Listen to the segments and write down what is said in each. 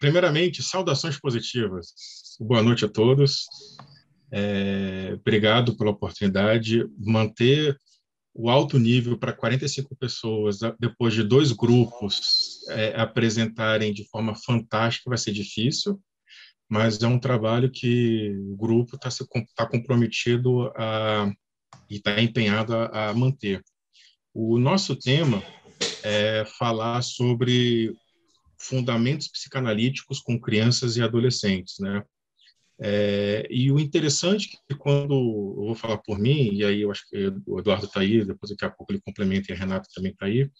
Primeiramente, saudações positivas. Boa noite a todos. Obrigado pela oportunidade. Manter o alto nível para 45 pessoas, depois de dois grupos apresentarem de forma fantástica, vai ser difícil, mas é um trabalho que o grupo está comprometido e está empenhado a manter. O nosso tema é falar sobre fundamentos psicanalíticos com crianças e adolescentes, né? E o interessante é que quando eu vou falar por mim, e aí eu acho que o Eduardo está aí, depois daqui a pouco ele complementa e a Renata também está aí,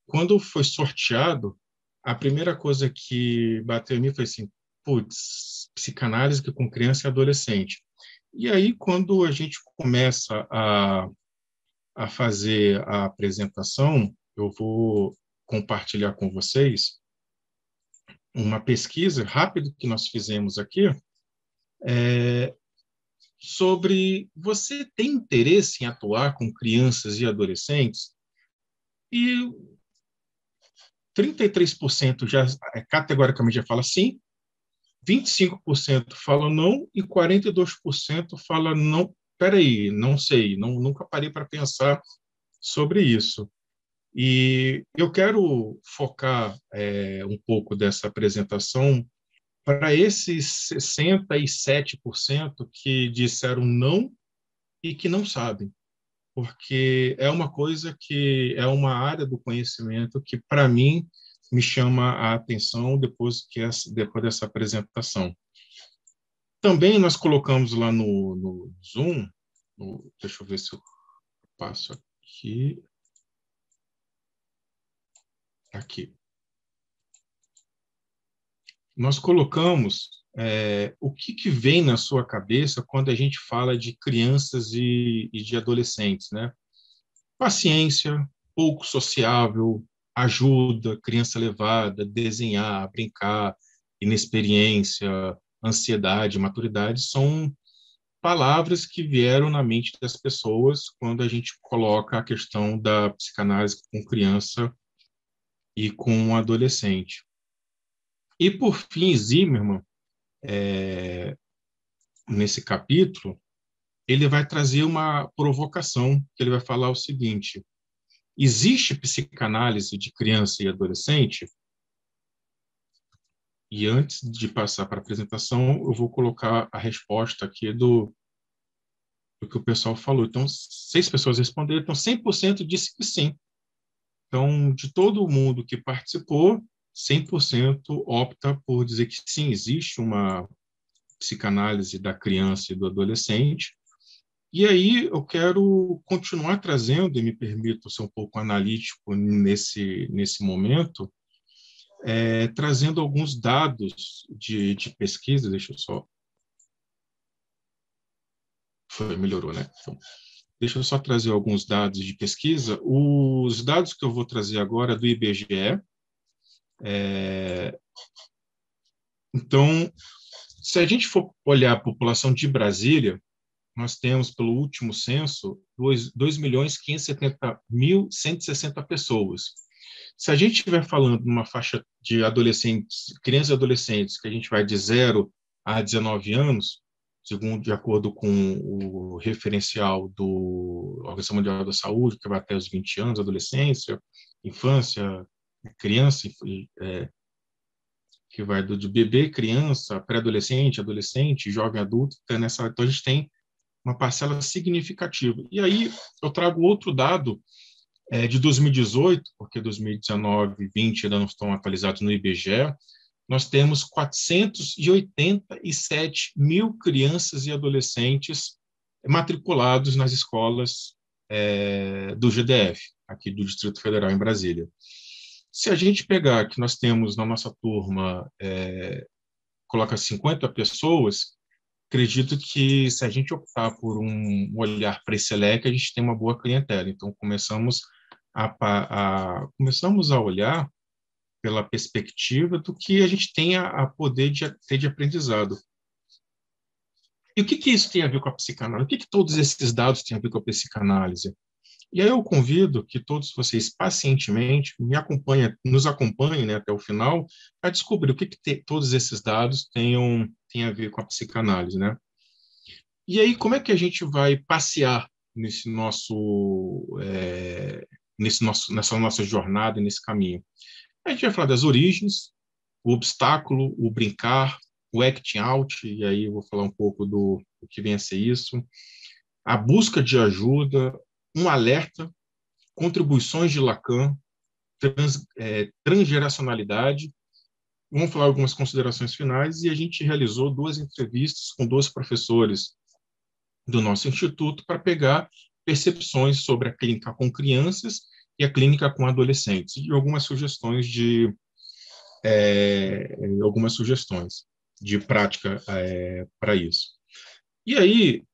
quando foi sorteado, a primeira coisa que bateu em mim foi assim, putz, psicanálise com criança e adolescente. E aí, quando a gente começa a fazer a apresentação, eu vou compartilhar com vocês uma pesquisa rápida que nós fizemos aqui sobre você tem interesse em atuar com crianças e adolescentes? E 33% já categoricamente já fala sim, 25% fala não e 42% fala não, peraí, não sei, nunca parei para pensar sobre isso. E eu quero focar um pouco dessa apresentação para esses 67% que disseram não e que não sabem, porque é uma coisa que é uma área do conhecimento que, para mim, me chama a atenção depois dessa apresentação. Também nós colocamos lá no Zoom, deixa eu ver se eu passo aqui. Aqui. Nós colocamos o que vem na sua cabeça quando a gente fala de crianças e de adolescentes, né? Paciência, pouco sociável, ajuda, criança levada, desenhar, brincar, inexperiência, ansiedade, maturidade, são palavras que vieram na mente das pessoas quando a gente coloca a questão da psicanálise com criança e com adolescente. E, por fim, Zimmermann, nesse capítulo, ele vai trazer uma provocação, que ele vai falar o seguinte: existe psicanálise de criança e adolescente? E antes de passar para a apresentação, eu vou colocar a resposta aqui do que o pessoal falou. Então, 6 pessoas responderam, então 100% disse que sim. Então, de todo mundo que participou, 100% opta por dizer que sim, existe uma psicanálise da criança e do adolescente. E aí eu quero continuar trazendo, e me permito ser um pouco analítico nesse momento, trazendo alguns dados de pesquisa. Deixa eu só... melhorou, né? Então, deixa eu só trazer alguns dados de pesquisa. Os dados que eu vou trazer agora é do IBGE. Então, se a gente for olhar a população de Brasília, nós temos, pelo último censo, 2.570.160 pessoas. Se a gente estiver falando de uma faixa de adolescentes, crianças e adolescentes, que a gente vai de 0 a 19 anos, de acordo com o referencial do Organização Mundial da Saúde, que vai até os 20 anos, adolescência, infância, criança, que vai de bebê, criança, pré-adolescente, adolescente, jovem adulto, então a gente tem uma parcela significativa. E aí eu trago outro dado de 2018, porque 2019 e 2020 ainda não estão atualizados no IBGE. Nós temos 487 mil crianças e adolescentes matriculados nas escolas do GDF, aqui do Distrito Federal, em Brasília. Se a gente pegar que nós temos na nossa turma, coloca 50 pessoas, acredito que se a gente optar por um olhar para esse leque, a gente tem uma boa clientela. Então, começamos a olhar pela perspectiva do que a gente tem a poder ter de aprendizado. E o que isso tem a ver com a psicanálise? O que todos esses dados têm a ver com a psicanálise? E aí eu convido que todos vocês pacientemente nos acompanhem, né, até o final, para descobrir o que todos esses dados têm a ver com a psicanálise, né? E aí, como é que a gente vai passear nessa nossa jornada, nesse caminho? A gente vai falar das origens, o obstáculo, o brincar, o acting out, e aí eu vou falar um pouco do que vem a ser isso, a busca de ajuda, um alerta, contribuições de Lacan, transgeracionalidade. Vamos falar algumas considerações finais, e a gente realizou 2 entrevistas com 2 professores do nosso instituto para pegar percepções sobre a clínica com crianças e a clínica com adolescentes, e algumas sugestões de prática para isso. E aí,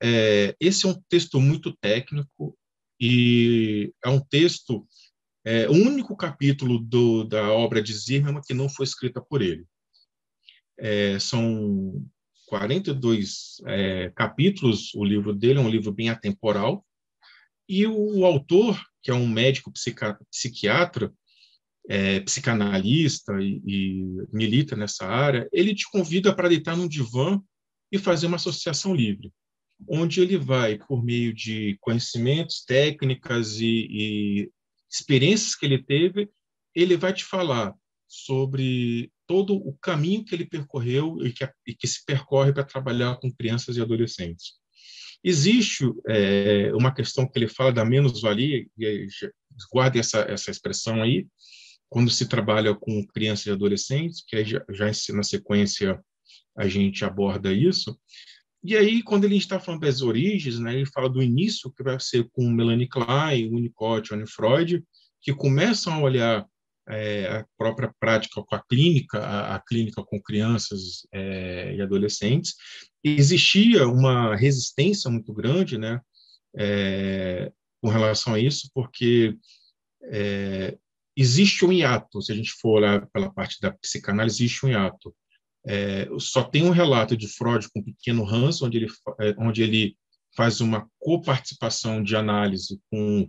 esse é um texto muito técnico, e é um texto, o único capítulo da obra de Zimmermann que não foi escrita por ele. São 42 capítulos, o livro dele é um livro bem atemporal, e o autor, que é um médico psiquiatra, psicanalista e milita nessa área, ele te convida para deitar num divã e fazer uma associação livre, onde ele vai, por meio de conhecimentos, técnicas e experiências que ele teve, ele vai te falar sobre todo o caminho que ele percorreu e que se percorre para trabalhar com crianças e adolescentes. Existe uma questão que ele fala da menos-valia, e guarde essa expressão aí, quando se trabalha com crianças e adolescentes, que aí já na sequência a gente aborda isso. E aí, quando ele está falando das origens, né, ele fala do início, que vai ser com Melanie Klein, Winnicott, Anne Freud, que começam a olhar a própria prática com a clínica com crianças e adolescentes. Existia uma resistência muito grande, né, com relação a isso, porque existe um hiato, se a gente for olhar pela parte da psicanálise, existe um hiato. Só tem um relato de Freud com o pequeno Hans, onde ele faz uma coparticipação de análise com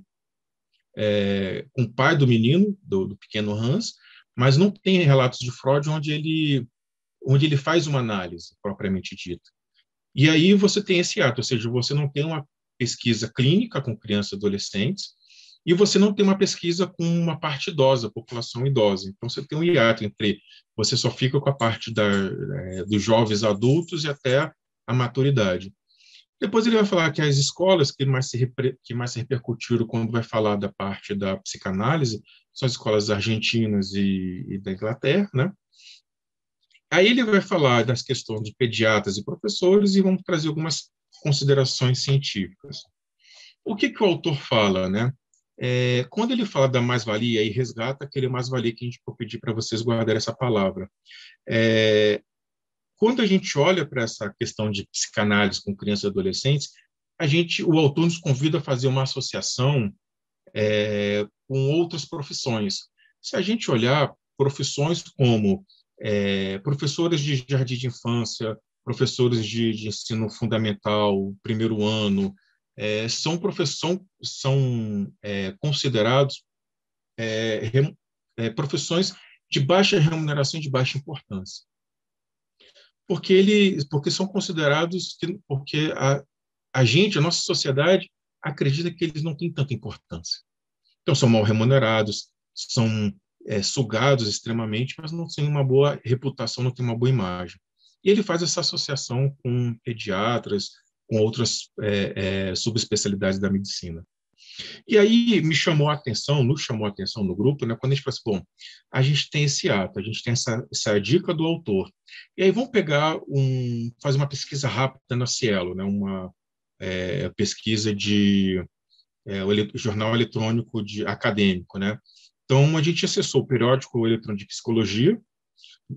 o pai do menino, do pequeno Hans, mas não tem relatos de Freud onde ele faz uma análise propriamente dita. E aí você tem esse ato, ou seja, você não tem uma pesquisa clínica com crianças e adolescentes, e você não tem uma pesquisa com uma parte idosa, população idosa. Então, você tem um hiato entre você só fica com a parte dos jovens adultos e até a maturidade. Depois ele vai falar que as escolas que mais se repercutiram quando vai falar da parte da psicanálise são as escolas argentinas e da Inglaterra, né? Aí ele vai falar das questões de pediatras e professores e vamos trazer algumas considerações científicas. O que o autor fala, né? Quando ele fala da mais-valia e resgata aquele mais-valia que a gente pode pedir para vocês guardarem essa palavra. Quando a gente olha para essa questão de psicanálise com crianças e adolescentes, o autor nos convida a fazer uma associação com outras profissões. Se a gente olhar profissões como professores de jardim de infância, professores de ensino fundamental, primeiro ano, são considerados profissões de baixa remuneração e de baixa importância. Porque são considerados, porque a nossa sociedade, acredita que eles não têm tanta importância. Então, são mal remunerados, são sugados extremamente, mas não têm uma boa reputação, não têm uma boa imagem. E ele faz essa associação com pediatras, com outras subespecialidades da medicina. E aí nos chamou a atenção no grupo, né, quando a gente falou assim, bom, a gente tem esse ato, a gente tem essa dica do autor. E aí vamos fazer uma pesquisa rápida na Cielo, né, uma pesquisa o jornal eletrônico acadêmico, né? Então, a gente acessou o periódico eletrônico de psicologia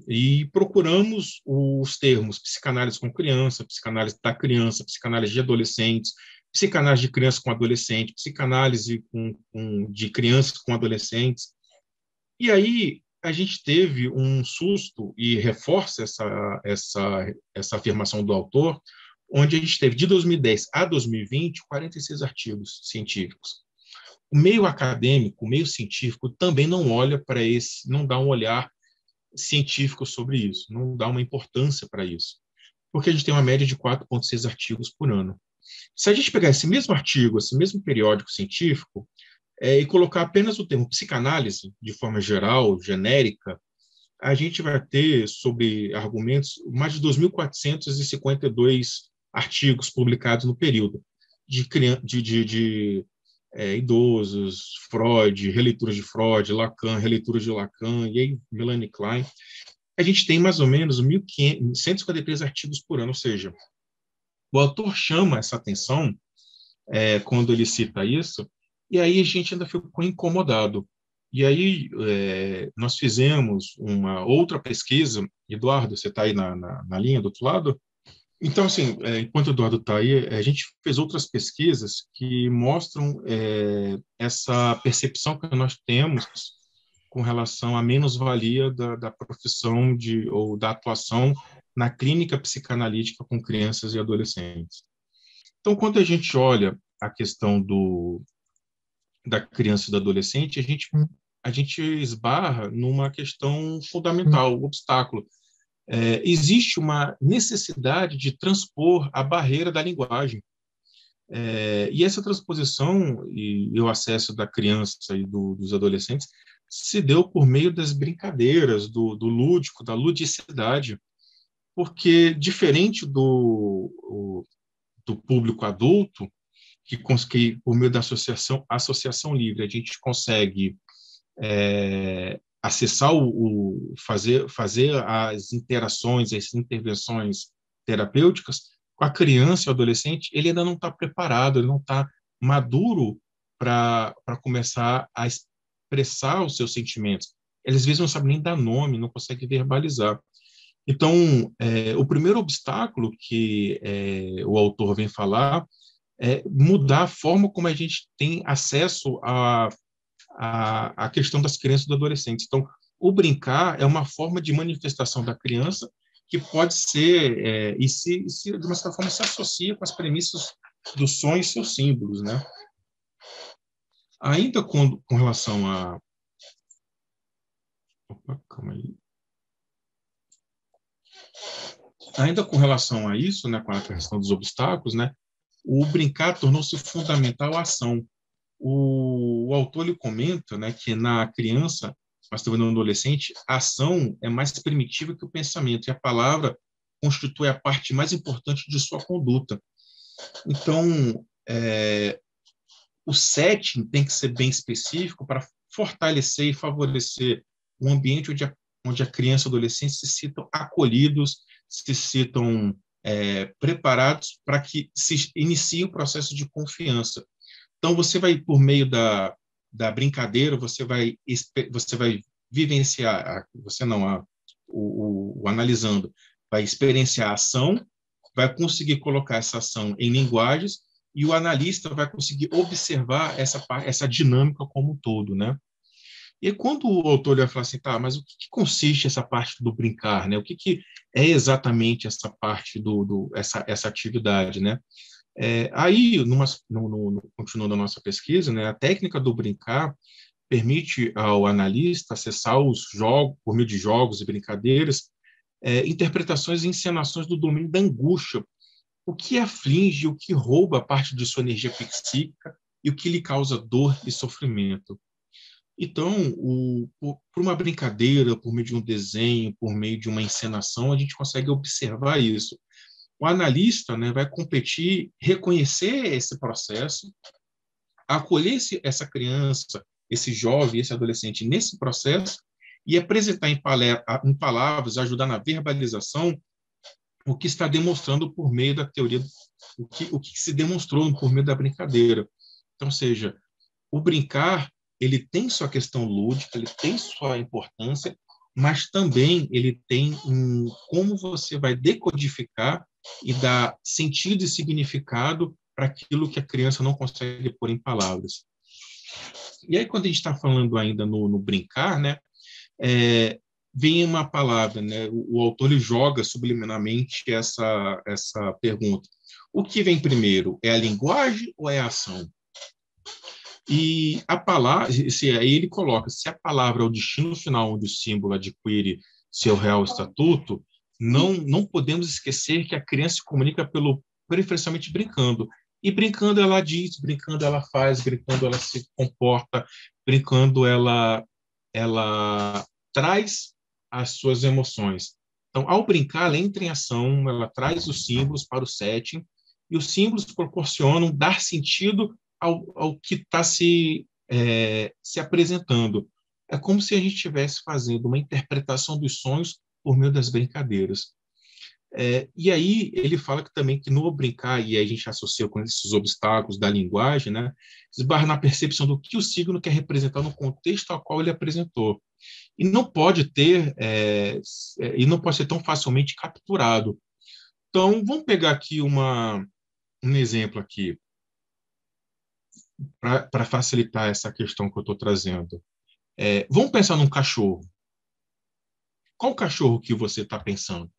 e procuramos os termos psicanálise com criança, psicanálise da criança, psicanálise de adolescentes, psicanálise de criança com adolescente, psicanálise de crianças com adolescentes. E aí a gente teve um susto, e reforça essa afirmação do autor, onde a gente teve, de 2010 a 2020, 46 artigos científicos. O meio acadêmico, o meio científico também não olha para esse, não dá um olhar científico sobre isso, não dá uma importância para isso, porque a gente tem uma média de 4,6 artigos por ano. Se a gente pegar esse mesmo artigo, esse mesmo periódico científico, e colocar apenas o termo psicanálise, de forma geral, genérica, a gente vai ter, sobre argumentos, mais de 2.452 artigos publicados no período, de idosos, Freud, releituras de Freud, Lacan, releituras de Lacan, e aí Melanie Klein. A gente tem mais ou menos 1.153 artigos por ano, ou seja, o autor chama essa atenção quando ele cita isso, e aí a gente ainda ficou incomodado. E aí nós fizemos uma outra pesquisa. Eduardo, você está aí na linha do outro lado? Então, assim, enquanto o Eduardo está aí, a gente fez outras pesquisas que mostram essa percepção que nós temos com relação à menos-valia da profissão ou da atuação na clínica psicanalítica com crianças e adolescentes. Então, quando a gente olha a questão da criança e do adolescente, a gente esbarra numa questão fundamental, o obstáculo. Existe uma necessidade de transpor a barreira da linguagem. E essa transposição e o acesso da criança e dos adolescentes se deu por meio das brincadeiras, do lúdico, da ludicidade, porque, diferente do público adulto, que por meio da associação livre, a gente consegue acessar fazer as interações, as intervenções terapêuticas. Com a criança e o adolescente, ele ainda não está preparado, ele não está maduro para começar a expressar os seus sentimentos. Eles às vezes não sabem nem dar nome, não conseguem verbalizar. Então, o primeiro obstáculo que o autor vem falar é mudar a forma como a gente tem acesso a questão das crianças e dos adolescentes. Então, o brincar é uma forma de manifestação da criança que pode ser, de uma certa forma, se associa com as premissas do sonho e seus símbolos, né? Ainda com relação a... Opa, calma aí. Ainda com relação a isso, né, com a questão dos obstáculos, né, o brincar tornou-se fundamental à ação. O autor ele comenta, né, que na criança, mas também no adolescente, a ação é mais primitiva que o pensamento, e a palavra constitui a parte mais importante de sua conduta. Então, o setting tem que ser bem específico para fortalecer e favorecer um ambiente onde a criança e o adolescente se sintam acolhidos, se sintam preparados para que se inicie o processo de confiança. Então, você vai, por meio da brincadeira, você vai vivenciar, o analisando, vai experienciar a ação, vai conseguir colocar essa ação em linguagens, e o analista vai conseguir observar essa dinâmica como um todo, né? E quando o autor vai falar assim, tá, mas o que consiste essa parte do brincar, né? O que é exatamente essa parte essa atividade, né? Aí, continuando a nossa pesquisa, né, a técnica do brincar permite ao analista acessar os jogos, por meio de jogos e brincadeiras, interpretações e encenações do domínio da angústia, o que aflige, o que rouba parte de sua energia psíquica e o que lhe causa dor e sofrimento. Então, por uma brincadeira, por meio de um desenho, por meio de uma encenação, a gente consegue observar isso. O analista, né, vai competir, reconhecer esse processo, acolher essa criança, esse jovem, esse adolescente nesse processo e apresentar em palavras, ajudar na verbalização o que está demonstrando por meio da teoria, o que se demonstrou por meio da brincadeira. Então, ou seja, o brincar, ele tem sua questão lúdica, ele tem sua importância, mas também ele tem como você vai decodificar e dar sentido e significado para aquilo que a criança não consegue pôr em palavras. E aí, quando a gente está falando ainda no brincar, né, vem uma palavra, né, o autor ele joga subliminarmente essa pergunta. O que vem primeiro? É a linguagem ou é a ação? E a palavra, aí ele coloca, se a palavra é o destino final onde o símbolo adquire seu real estatuto, não podemos esquecer que a criança se comunica preferencialmente brincando. E brincando ela diz, brincando ela faz, brincando ela se comporta, brincando ela traz as suas emoções. Então, ao brincar, ela entra em ação, ela traz os símbolos para o setting, e os símbolos proporcionam dar sentido ao que está se apresentando. É como se a gente estivesse fazendo uma interpretação dos sonhos por meio das brincadeiras. E aí ele fala que também que no brincar, e aí a gente associa com esses obstáculos da linguagem, né, esbarra na percepção do que o signo quer representar no contexto ao qual ele apresentou. E não pode e não pode ser tão facilmente capturado. Então, vamos pegar aqui um exemplo aqui, para facilitar essa questão que eu estou trazendo. Vamos pensar num cachorro. Qual cachorro que você está pensando?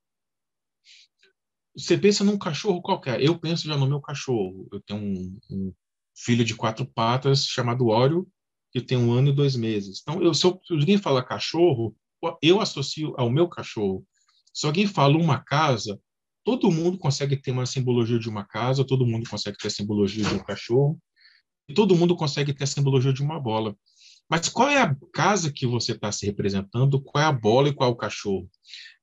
Você pensa num cachorro qualquer. Eu penso já no meu cachorro. Eu tenho um filho de 4 patas chamado Oreo, que tem 1 ano e 2 meses. Então, se alguém fala cachorro, eu associo ao meu cachorro. Se alguém fala uma casa, todo mundo consegue ter uma simbologia de uma casa, todo mundo consegue ter a simbologia de um cachorro, e todo mundo consegue ter a simbologia de uma bola. Mas qual é a casa que você está se representando? Qual é a bola e qual é o cachorro?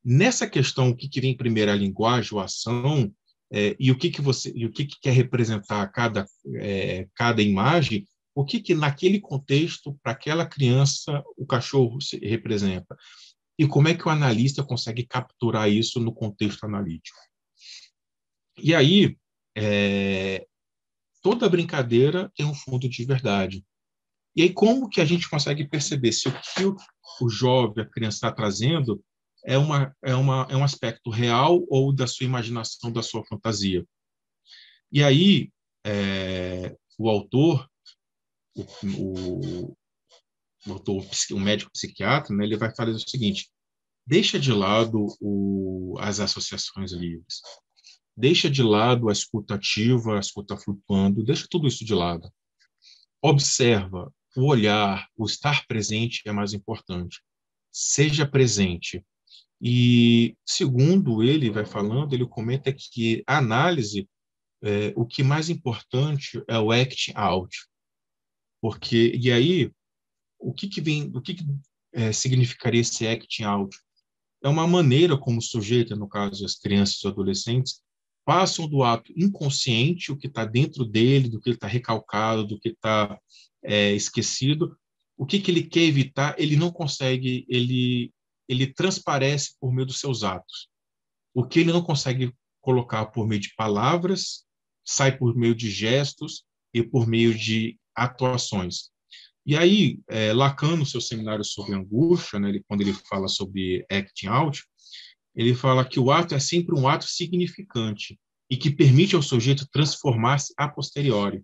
Nessa questão, o que vem primeiro, a linguagem ou a ação, e o que quer representar cada imagem, o que naquele contexto, para aquela criança, o cachorro se representa? E como é que o analista consegue capturar isso no contexto analítico? E aí, toda brincadeira tem um fundo de verdade. E aí, como que a gente consegue perceber se o que o jovem, a criança está trazendo é um aspecto real ou da sua imaginação, da sua fantasia? E aí, o autor, o, o autor, o médico psiquiatra, né, ele vai falar o seguinte: deixa de lado as associações livres, deixa de lado a escuta ativa, a escuta flutuando, deixa tudo isso de lado. Observa, o olhar, o estar presente é mais importante. Seja presente. E, segundo ele vai falando, ele comenta que a análise, o que mais importante é o acting out. E aí, o que significaria esse acting out? É uma maneira como o sujeito, no caso as crianças e os adolescentes, passam do ato inconsciente, o que está dentro dele, do que está recalcado, do que está esquecido, o que ele quer evitar, ele não consegue, ele transparece por meio dos seus atos. O que ele não consegue colocar por meio de palavras, sai por meio de gestos e por meio de atuações. E aí, Lacan, no seu seminário sobre angústia, né, quando ele fala sobre acting out, ele fala que o ato é sempre um ato significante e que permite ao sujeito transformar-se a posteriori.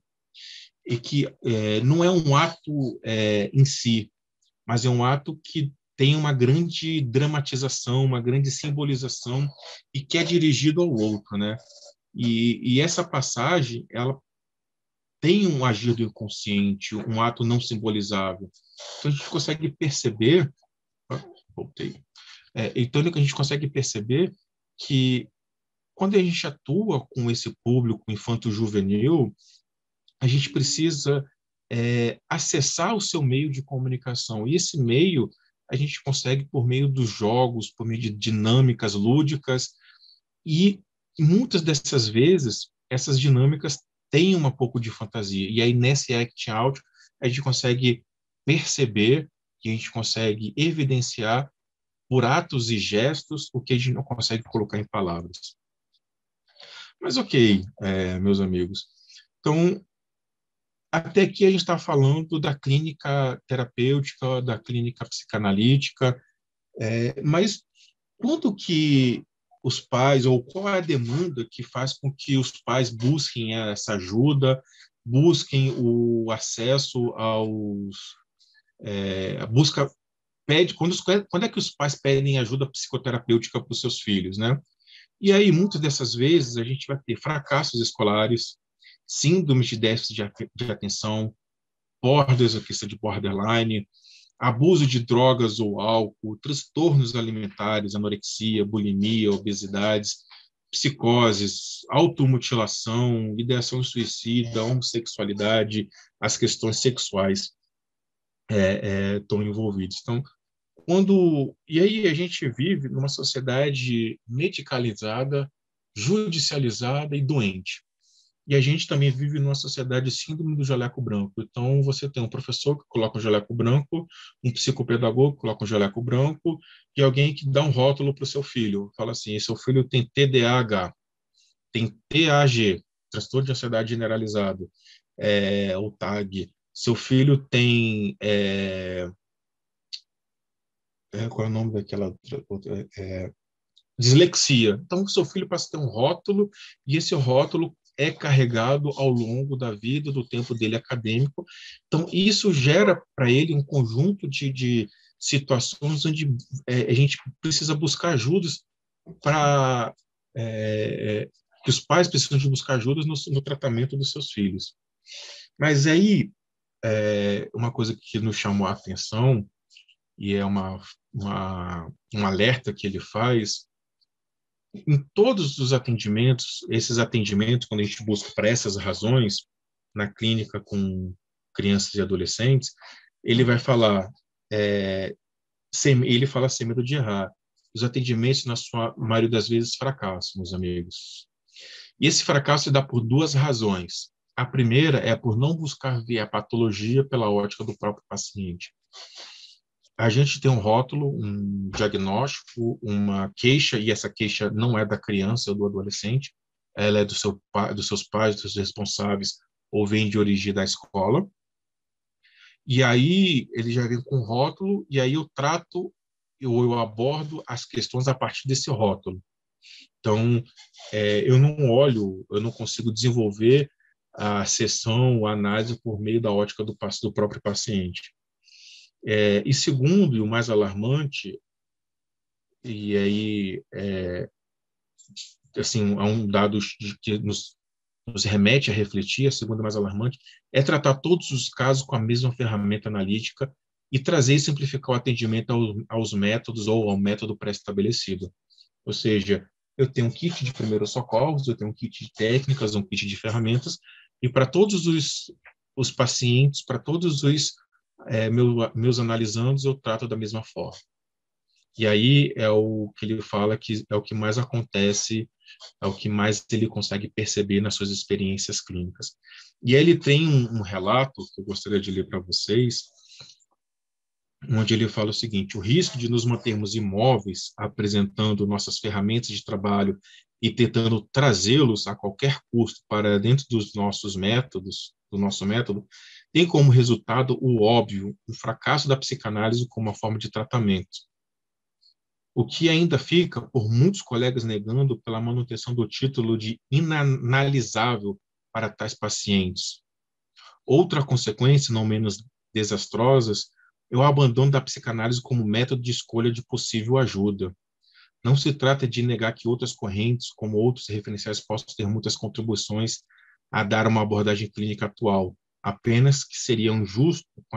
E que não é um ato em si, mas é um ato que tem uma grande dramatização, uma grande simbolização e que é dirigido ao outro, né? E essa passagem, ela tem um agir do inconsciente, um ato não simbolizável. Então a gente consegue perceber, voltei. Então a gente consegue perceber que quando a gente atua com esse público infanto-juvenil, a gente precisa acessar o seu meio de comunicação. E esse meio a gente consegue por meio dos jogos, por meio de dinâmicas lúdicas, e muitas dessas vezes essas dinâmicas têm um pouco de fantasia. E aí, nesse act out, a gente consegue perceber, que a gente consegue evidenciar por atos e gestos o que a gente não consegue colocar em palavras. Mas ok, meus amigos. Então, até aqui a gente está falando da clínica terapêutica, da clínica psicanalítica, mas quando que os pais, ou qual é a demanda que faz com que os pais busquem essa ajuda, busquem o acesso a busca, quando é que os pais pedem ajuda psicoterapêutica para os seus filhos, né? E aí, muitas dessas vezes, a gente vai ter fracassos escolares, síndromes de déficit de atenção, borders, a questão de borderline, abuso de drogas ou álcool, transtornos alimentares, anorexia, bulimia, obesidades, psicoses, automutilação, ideação suicida, homossexualidade, as questões sexuais estão envolvidas. Então, e aí a gente vive numa sociedade medicalizada, judicializada e doente. E a gente também vive numa sociedade síndrome do jaleco branco. Então, você tem um professor que coloca um jaleco branco, um psicopedagogo que coloca um jaleco branco, e alguém que dá um rótulo para o seu filho. Fala assim, seu filho tem TDAH, tem TAG, transtorno de ansiedade generalizado, o TAG. Seu filho tem... qual é o nome daquela... dislexia. Então, o seu filho passa a ter um rótulo, e esse rótulo é carregado ao longo da vida, do tempo dele acadêmico. Então, isso gera para ele um conjunto de situações onde a gente precisa buscar ajudas para... que os pais precisam de buscar ajudas no tratamento dos seus filhos. Mas aí, uma coisa que nos chamou a atenção, e é um alerta que ele faz, em todos os atendimentos, esses atendimentos, quando a gente busca para essas razões, na clínica com crianças e adolescentes, ele vai falar, ele fala sem medo de errar. Os atendimentos, na sua maioria das vezes, fracassam, meus amigos. E esse fracasso se dá por duas razões. A primeira é por não buscar ver a patologia pela ótica do próprio paciente. A gente tem um rótulo, um diagnóstico, uma queixa, e essa queixa não é da criança ou do adolescente, ela é dos seus pais, dos seus responsáveis, ou vem de origem da escola. E aí ele já vem com rótulo, e aí eu trato, eu abordo as questões a partir desse rótulo. Então, eu não consigo desenvolver a sessão, a análise por meio da ótica do próprio paciente. E segundo, e o mais alarmante, e aí, assim, há um dado que nos remete a refletir, a segunda mais alarmante, é tratar todos os casos com a mesma ferramenta analítica e trazer e simplificar o atendimento aos métodos ou ao método pré-estabelecido. Ou seja, eu tenho um kit de primeiros socorros, eu tenho um kit de técnicas, um kit de ferramentas, e para todos os pacientes, para todos os meus analisandos, eu trato da mesma forma. E aí é o que ele fala que é o que mais acontece, é o que mais ele consegue perceber nas suas experiências clínicas. E aí ele tem um relato que eu gostaria de ler para vocês, onde ele fala o seguinte: o risco de nos mantermos imóveis, apresentando nossas ferramentas de trabalho e tentando trazê-los a qualquer custo para dentro dos nossos métodos, do nosso método, tem como resultado o óbvio, o fracasso da psicanálise como uma forma de tratamento. O que ainda fica, por muitos colegas negando, pela manutenção do título de inanalisável para tais pacientes. Outra consequência, não menos desastrosas, é o abandono da psicanálise como método de escolha de possível ajuda. Não se trata de negar que outras correntes, como outros referenciais, possam ter muitas contribuições a dar uma abordagem clínica atual, apenas que seriam justos com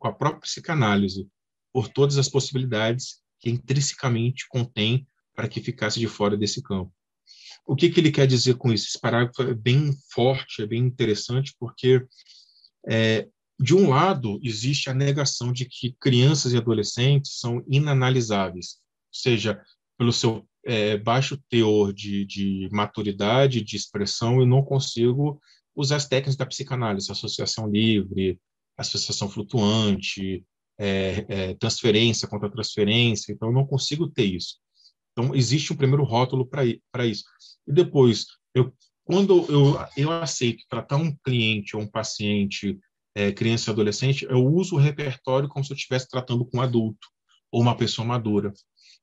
a própria psicanálise, por todas as possibilidades que intrinsecamente contém para que ficasse de fora desse campo. O que ele quer dizer com isso? Esse parágrafo é bem forte, é bem interessante, porque de um lado, existe a negação de que crianças e adolescentes são inanalisáveis, ou seja, pelo seu baixo teor de maturidade, de expressão, eu não consigo usar as técnicas da psicanálise, associação livre, associação flutuante, transferência contra transferência, então eu não consigo ter isso. Então, existe um primeiro rótulo para isso. E depois, quando eu aceito tratar um cliente ou um paciente, criança e adolescente, eu uso o repertório como se eu estivesse tratando com um adulto ou uma pessoa madura.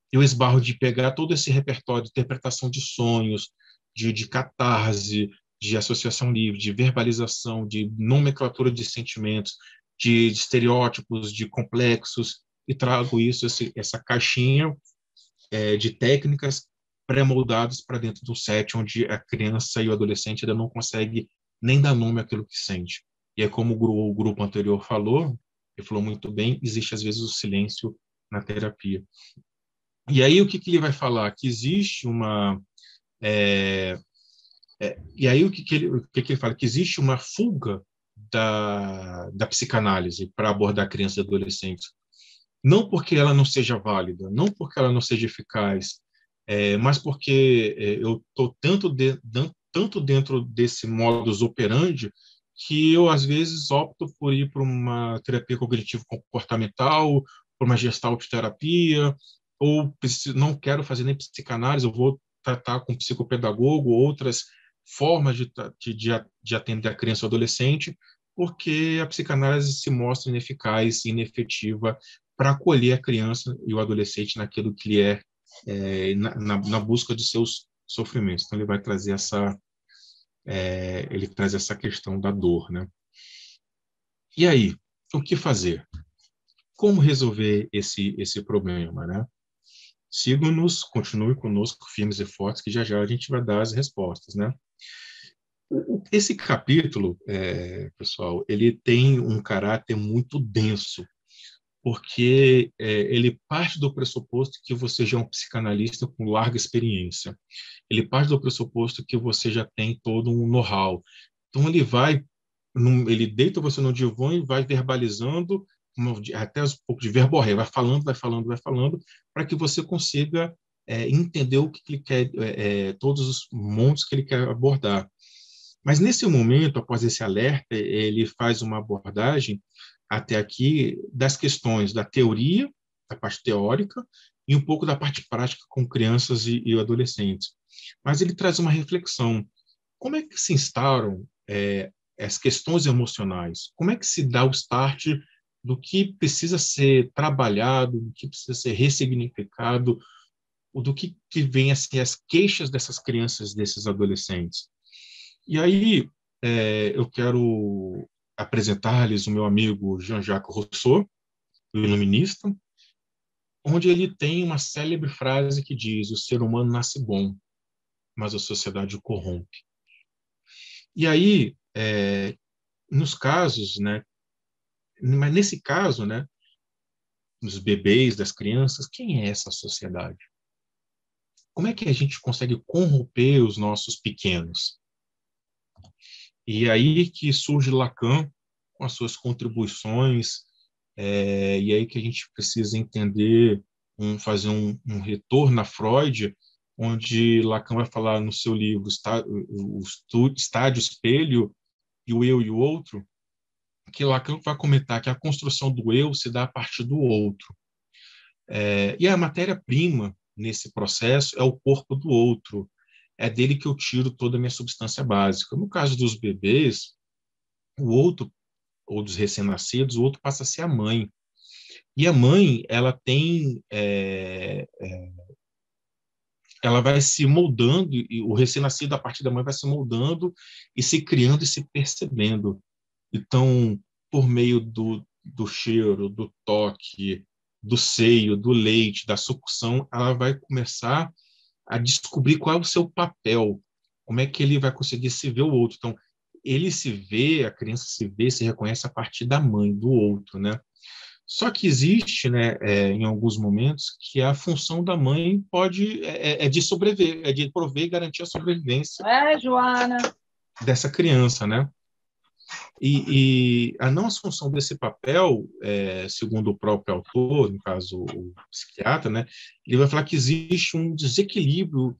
Eu esbarro de pegar todo esse repertório de interpretação de sonhos, de catarse, de associação livre, de verbalização, de nomenclatura de sentimentos, de estereótipos, de complexos, e trago isso, essa caixinha de técnicas pré-moldadas para dentro do set, onde a criança e o adolescente ainda não consegue nem dar nome àquilo que sente. E é como o grupo anterior falou, ele falou muito bem, existe às vezes o silêncio na terapia. E aí o que ele vai falar? Que existe uma... e aí o que ele fala? Que existe uma fuga da psicanálise para abordar crianças e adolescentes. Não porque ela não seja válida, não porque ela não seja eficaz, mas porque eu estou tanto dentro desse modus operandi que eu, às vezes, opto por ir para uma terapia cognitivo-comportamental, para uma gestalt terapia, ou não quero fazer nem psicanálise, eu vou tratar com psicopedagogo, outras formas de atender a criança ou adolescente, porque a psicanálise se mostra ineficaz, inefetiva para acolher a criança e o adolescente naquilo que ele na busca de seus sofrimentos. Então, ele vai trazer ele traz essa questão da dor, né? E aí, o que fazer? Como resolver esse problema, né? Sigam-nos, continue conosco, firmes e fortes, que já já a gente vai dar as respostas, né? Esse capítulo, pessoal, ele tem um caráter muito denso, porque ele parte do pressuposto que você já é um psicanalista com larga experiência. Ele parte do pressuposto que você já tem todo um know-how. Então, ele deita você no divã e vai verbalizando, até um pouco de verborréia, vai falando, para que você consiga entender o que ele quer, todos os montes que ele quer abordar. Mas nesse momento, após esse alerta, ele faz uma abordagem até aqui das questões da teoria, da parte teórica, e um pouco da parte prática com crianças e adolescentes. Mas ele traz uma reflexão. Como é que se instauram as questões emocionais? Como é que se dá o start do que precisa ser trabalhado, do que precisa ser ressignificado, do que vem assim, as queixas dessas crianças, desses adolescentes? E aí, eu quero apresentar-lhes o meu amigo Jean-Jacques Rousseau, o iluminista, onde ele tem uma célebre frase que diz: o ser humano nasce bom, mas a sociedade o corrompe. E aí, nos casos, né, mas nesse caso, né, dos bebês, das crianças, quem é essa sociedade? Como é que a gente consegue corromper os nossos pequenos? E aí que surge Lacan com as suas contribuições, e aí que a gente precisa entender, fazer um retorno a Freud, onde Lacan vai falar no seu livro o Estádio Espelho e o Eu e o Outro, que Lacan vai comentar que a construção do eu se dá a partir do outro. E a matéria-prima nesse processo é o corpo do outro. É dele que eu tiro toda a minha substância básica. No caso dos bebês, o outro, ou dos recém-nascidos, o outro passa a ser a mãe. E a mãe, ela vai se moldando, e o recém-nascido, a partir da mãe, vai se moldando e se criando e se percebendo. Então, por meio do cheiro, do toque, do seio, do leite, da sucção, ela vai começar a descobrir qual é o seu papel, como é que ele vai conseguir se ver o outro. Então, ele se vê, a criança se vê, se reconhece a partir da mãe, do outro, né? Só que existe, né, em alguns momentos, que a função da mãe é de sobreviver, é de prover e garantir a sobrevivência Joana, dessa criança, né? E a não assunção desse papel, segundo o próprio autor, no caso o psiquiatra, né, ele vai falar que existe um desequilíbrio,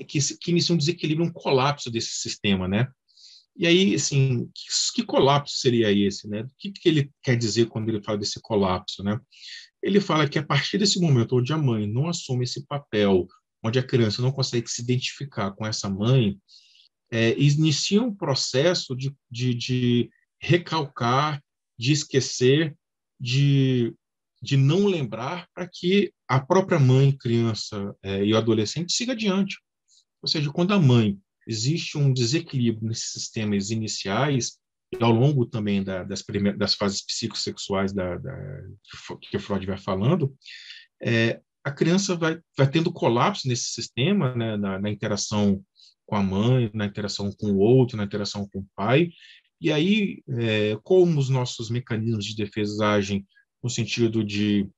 que inicia um desequilíbrio, um colapso desse sistema, né? E aí, assim, que colapso seria esse, né? O que ele quer dizer quando ele fala desse colapso, né? Ele fala que a partir desse momento onde a mãe não assume esse papel, onde a criança não consegue se identificar com essa mãe, inicia um processo de recalcar, de esquecer, de não lembrar, para que a própria mãe, criança e o adolescente siga adiante. Ou seja, quando a mãe existe um desequilíbrio nesses sistemas iniciais, e ao longo também das fases psicossexuais que Freud vai falando, a criança vai tendo colapso nesse sistema, né, na interação com a mãe, na interação com o outro, na interação com o pai, E aí, como os nossos mecanismos de defesa agem no sentido de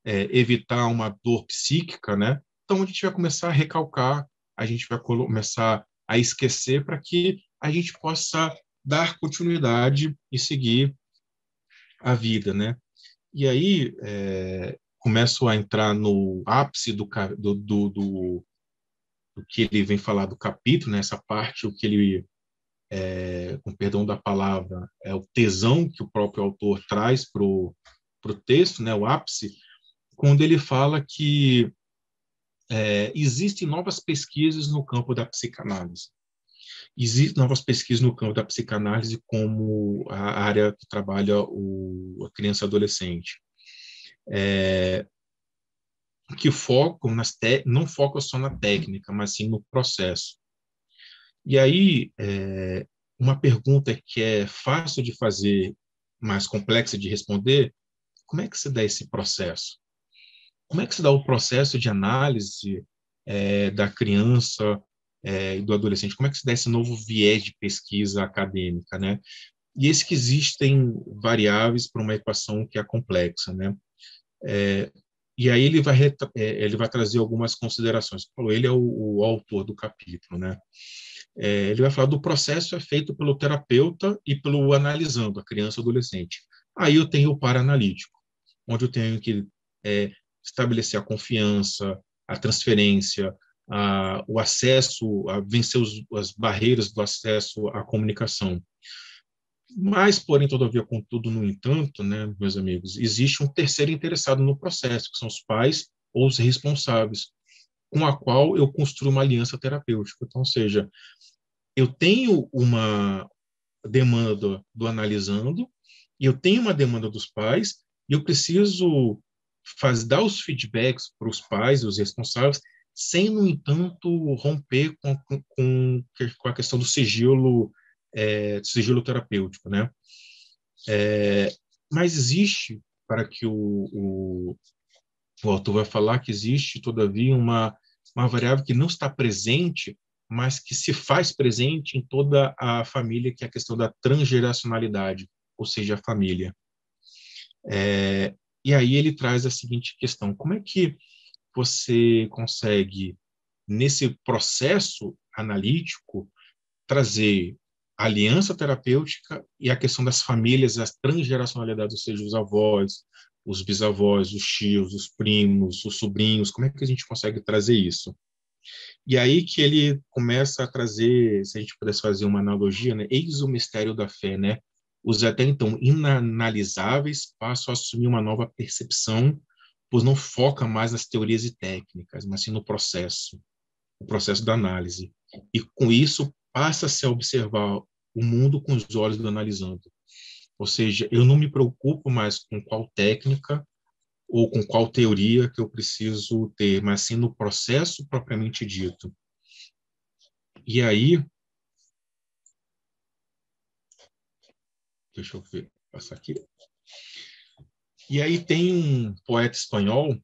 evitar uma dor psíquica, né? Então, a gente vai começar a recalcar, a gente vai começar a esquecer para que a gente possa dar continuidade e seguir a vida, né? E aí, começo a entrar no ápice do que ele vem falar do capítulo, nessa parte, o que ele, com perdão da palavra, é o tesão que o próprio autor traz para o texto, né? O ápice, quando ele fala que existem novas pesquisas no campo da psicanálise. Existem novas pesquisas no campo da psicanálise como a área que trabalha a criança e adolescente, que focam não focam só na técnica, mas sim no processo. E aí, uma pergunta que é fácil de fazer, mais complexa de responder: como é que se dá esse processo? Como é que se dá o processo de análise da criança e do adolescente? Como é que se dá esse novo viés de pesquisa acadêmica, né? E esse que existem variáveis para uma equação que é complexa, né? E aí ele vai trazer algumas considerações. Ele é o autor do capítulo, né? Ele vai falar do processo é feito pelo terapeuta e pelo analisando a criança e adolescente. Aí eu tenho o para-analítico, onde eu tenho que estabelecer a confiança, a transferência, o acesso, a vencer as barreiras do acesso à comunicação. Mas, porém, todavia, contudo, no entanto, né, meus amigos, existe um terceiro interessado no processo, que são os pais ou os responsáveis, com a qual eu construo uma aliança terapêutica. Então, ou seja, eu tenho uma demanda do analisando, e eu tenho uma demanda dos pais, e eu preciso dar os feedbacks para os pais, os responsáveis, sem, no entanto, romper com a questão do sigilo terapêutico, né? Mas existe, para que o autor vai falar que existe, todavia, uma variável que não está presente, mas que se faz presente em toda a família, que é a questão da transgeracionalidade, ou seja, a família. E aí ele traz a seguinte questão: como é que você consegue, nesse processo analítico, trazer a aliança terapêutica e a questão das famílias, as transgeracionalidades, ou seja, os avós, os bisavós, os tios, os primos, os sobrinhos, como é que a gente consegue trazer isso? E aí que ele começa a trazer, se a gente pudesse fazer uma analogia, né, eis o mistério da fé, né? Os até então inanalisáveis passam a assumir uma nova percepção, pois não foca mais nas teorias e técnicas, mas sim no processo, o processo da análise. E com isso passa-se a observar o mundo com os olhos do analisando. Ou seja, eu não me preocupo mais com qual técnica ou com qual teoria que eu preciso ter, mas sim no processo propriamente dito. E aí, deixa eu ver, passar aqui. E aí tem um poeta espanhol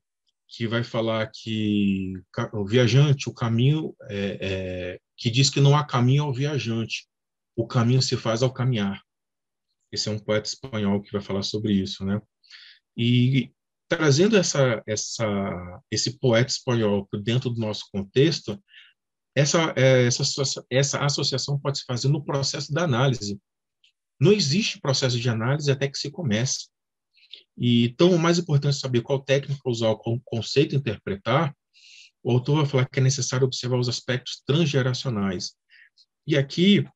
que vai falar que o viajante, o caminho, que diz que não há caminho ao viajante, o caminho se faz ao caminhar. Esse é um poeta espanhol que vai falar sobre isso, né? E trazendo esse poeta espanhol dentro do nosso contexto, essa associação pode se fazer no processo da análise. Não existe processo de análise até que se comece. E, então, o mais importante é saber qual técnica usar, qual conceito interpretar. O autor vai falar que é necessário observar os aspectos transgeracionais. E aqui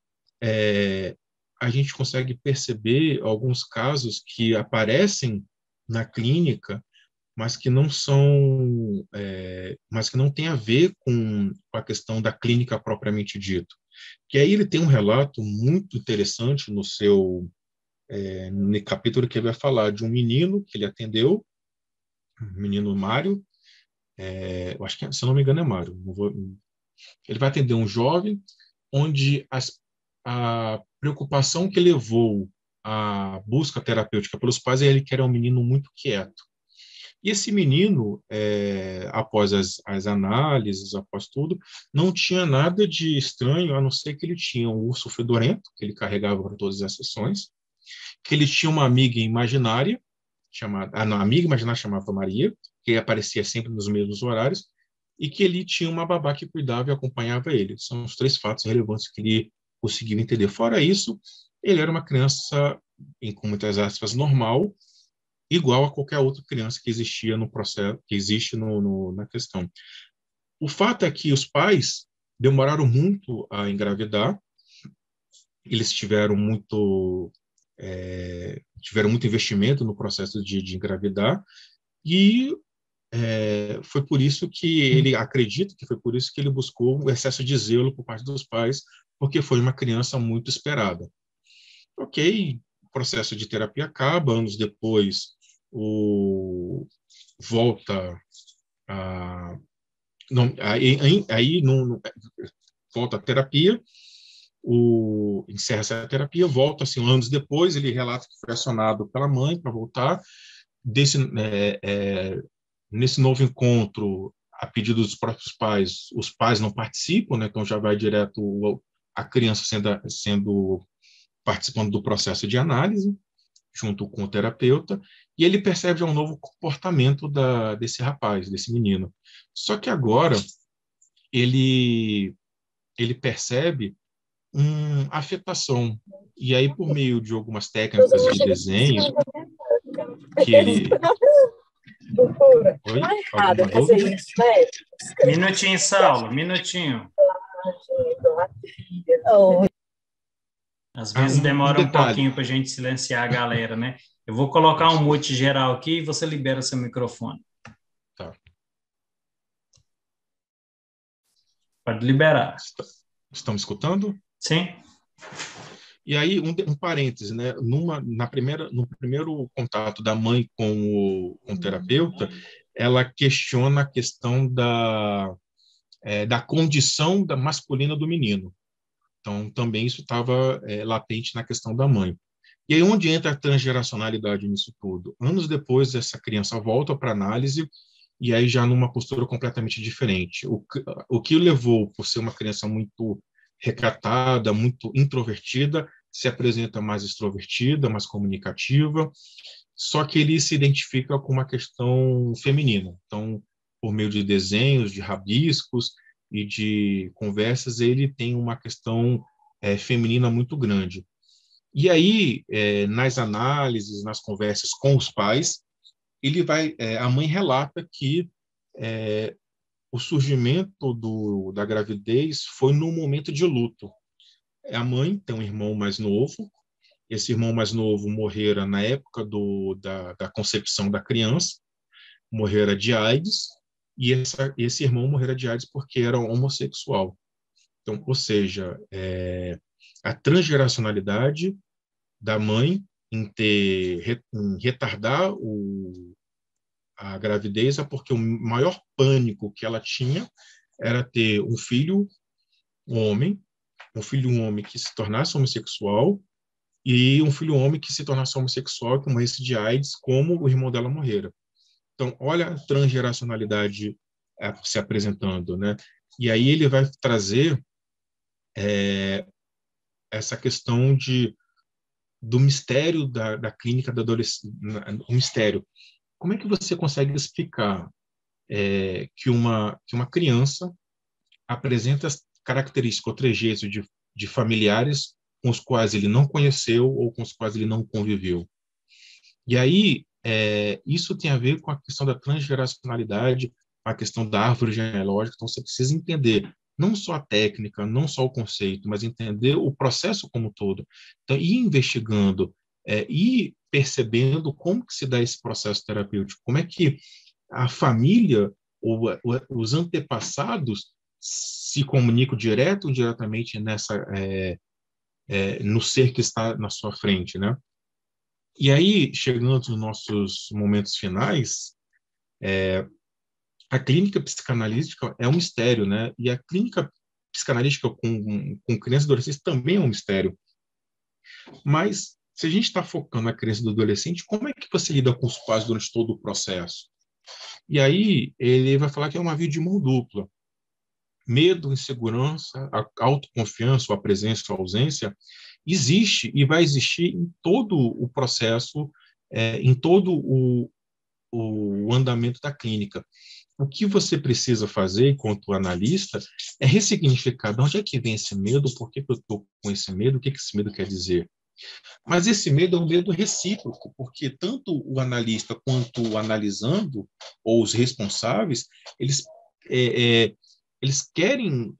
a gente consegue perceber alguns casos que aparecem na clínica, mas que não são, mas que não tem a ver com a questão da clínica propriamente dito. Que aí ele tem um relato muito interessante no capítulo que ele vai falar de um menino que ele atendeu, o menino Mário, eu acho que, se eu não me engano, é Mário. Ele vai atender um jovem onde a preocupação que levou à busca terapêutica pelos pais é ele que era um menino muito quieto. E esse menino, após as análises, após tudo, não tinha nada de estranho, a não ser que ele tinha um urso fedorento, que ele carregava para todas as sessões, que ele tinha uma amiga imaginária, a amiga imaginária chamava Maria, que aparecia sempre nos mesmos horários, e que ele tinha uma babá que cuidava e acompanhava ele. São os 3 fatos relevantes que ele conseguiu entender. Fora isso, ele era uma criança, com muitas aspas, normal, igual a qualquer outra criança que existia no processo, que existe na questão. O fato é que os pais demoraram muito a engravidar, eles tiveram muito investimento no processo de engravidar, e foi por isso que ele acredita que foi por isso que ele buscou o excesso de zelo por parte dos pais, porque foi uma criança muito esperada. Ok, o processo de terapia acaba, anos depois volta a não, aí não, volta a terapia, encerra essa terapia, volta assim anos depois, ele relata que foi acionado pela mãe para voltar nesse novo encontro, a pedido dos próprios pais, os pais não participam, né? Então já vai direto a criança sendo participando do processo de análise, junto com o terapeuta, e ele percebe já um novo comportamento desse rapaz, desse menino. Só que agora ele percebe uma afetação, e aí por meio de algumas técnicas de desenho que ele... Oi? Alguma dúvida? Minutinho, Saulo, minutinho. Às vezes Um demora um detalhe. pouquinho para a gente silenciar a galera, né? Eu vou colocar um mute geral aqui e você libera seu microfone. Tá. Pode liberar. Estão me escutando? Sim. E aí, um parêntese, né? No primeiro contato da mãe com o terapeuta, ela questiona a questão da condição masculina do menino. Então, também isso estava latente na questão da mãe. E aí, onde entra a transgeracionalidade nisso tudo? Anos depois, essa criança volta para análise, e aí já numa postura completamente diferente. O que o levou, por ser uma criança muito recatada, muito introvertida, se apresenta mais extrovertida, mais comunicativa, só que ele se identifica com uma questão feminina. Então, por meio de desenhos, de rabiscos e de conversas, ele tem uma questão feminina muito grande. E aí, nas análises, nas conversas com os pais, a mãe relata que o surgimento da gravidez foi no momento de luto. A mãe tem um irmão mais novo, esse irmão mais novo morrera na época da concepção da criança, morrera de AIDS, e esse irmão morrera de AIDS porque era homossexual. Então, ou seja, a transgeracionalidade da mãe em retardar a gravidez é porque o maior pânico que ela tinha era ter um filho um homem que se tornasse homossexual e um filho homem que se tornasse homossexual e que morresse de AIDS, como o irmão dela morrera. Então, olha a transgeracionalidade se apresentando, né? E aí ele vai trazer essa questão do mistério da clínica da adolescência, o mistério. Como é que você consegue explicar que uma criança apresenta as características ou trejeitos de familiares com os quais ele não conheceu ou com os quais ele não conviveu? E aí, isso tem a ver com a questão da transgeracionalidade, a questão da árvore genealógica. Então, você precisa entender não só a técnica, não só o conceito, mas entender o processo como um todo. Então, ir investigando, ir percebendo como que se dá esse processo terapêutico, como é que a família ou os antepassados se comunicam direto ou indiretamente no ser que está na sua frente, né? E aí, chegando nos nossos momentos finais, a clínica psicanalítica é um mistério, né? E a clínica psicanalítica com crianças e adolescentes também é um mistério. Mas, se a gente está focando na criança e do adolescente, como é que você lida com os pais durante todo o processo? E aí ele vai falar que é uma via de mão dupla. Medo, insegurança, a autoconfiança, ou a presença ou a ausência, existe e vai existir em todo o processo, em todo o andamento da clínica. O que você precisa fazer, enquanto analista, é ressignificar de onde é que vem esse medo, por que eu estou com esse medo, o que esse medo quer dizer. Mas esse medo é um medo recíproco, porque tanto o analista quanto o analisando, ou os responsáveis, eles, é, é, eles querem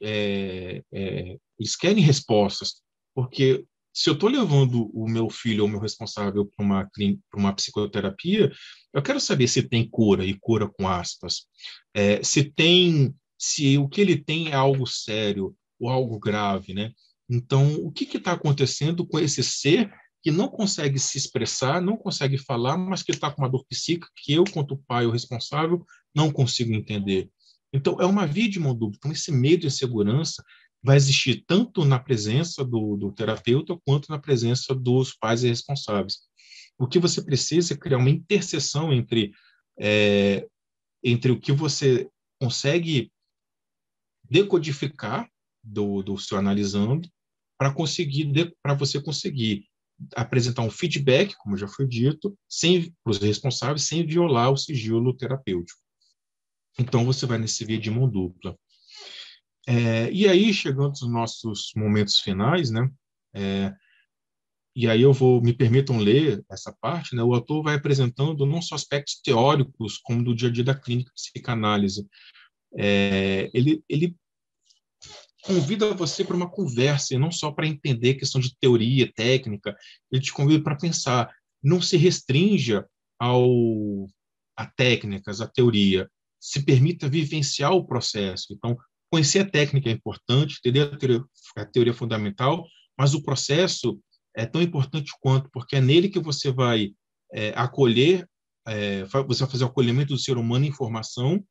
respostas, porque se eu estou levando o meu filho ou o meu responsável para uma psicoterapia, eu quero saber se tem cura, e cura com aspas, se o que ele tem é algo sério ou algo grave, né? Então, o que está acontecendo com esse ser que não consegue se expressar, não consegue falar, mas que está com uma dor psíquica que eu, quanto pai ou responsável, não consigo entender? Então, é uma via de mão dupla. Então, esse medo e insegurança vai existir tanto na presença do terapeuta quanto na presença dos pais e responsáveis. O que você precisa é criar uma interseção é, entre o que você consegue decodificar do seu analisando para você conseguir apresentar um feedback, como já foi dito, sem os responsáveis, sem violar o sigilo terapêutico. Então você vai nesse via de mão dupla. E aí, chegando aos nossos momentos finais, né? E aí me permitam ler essa parte, né? O autor vai apresentando não só aspectos teóricos, como do dia a dia da clínica de psicanálise. Ele convida você para uma conversa, e não só para entender questão de teoria, técnica, ele te convida para pensar. Não se restrinja a técnicas, a teoria. Se permita vivenciar o processo. Então, conhecer a técnica é importante, entender a teoria fundamental, mas o processo é tão importante quanto, porque é nele que você vai acolher, você vai fazer o acolhimento do ser humano em formação,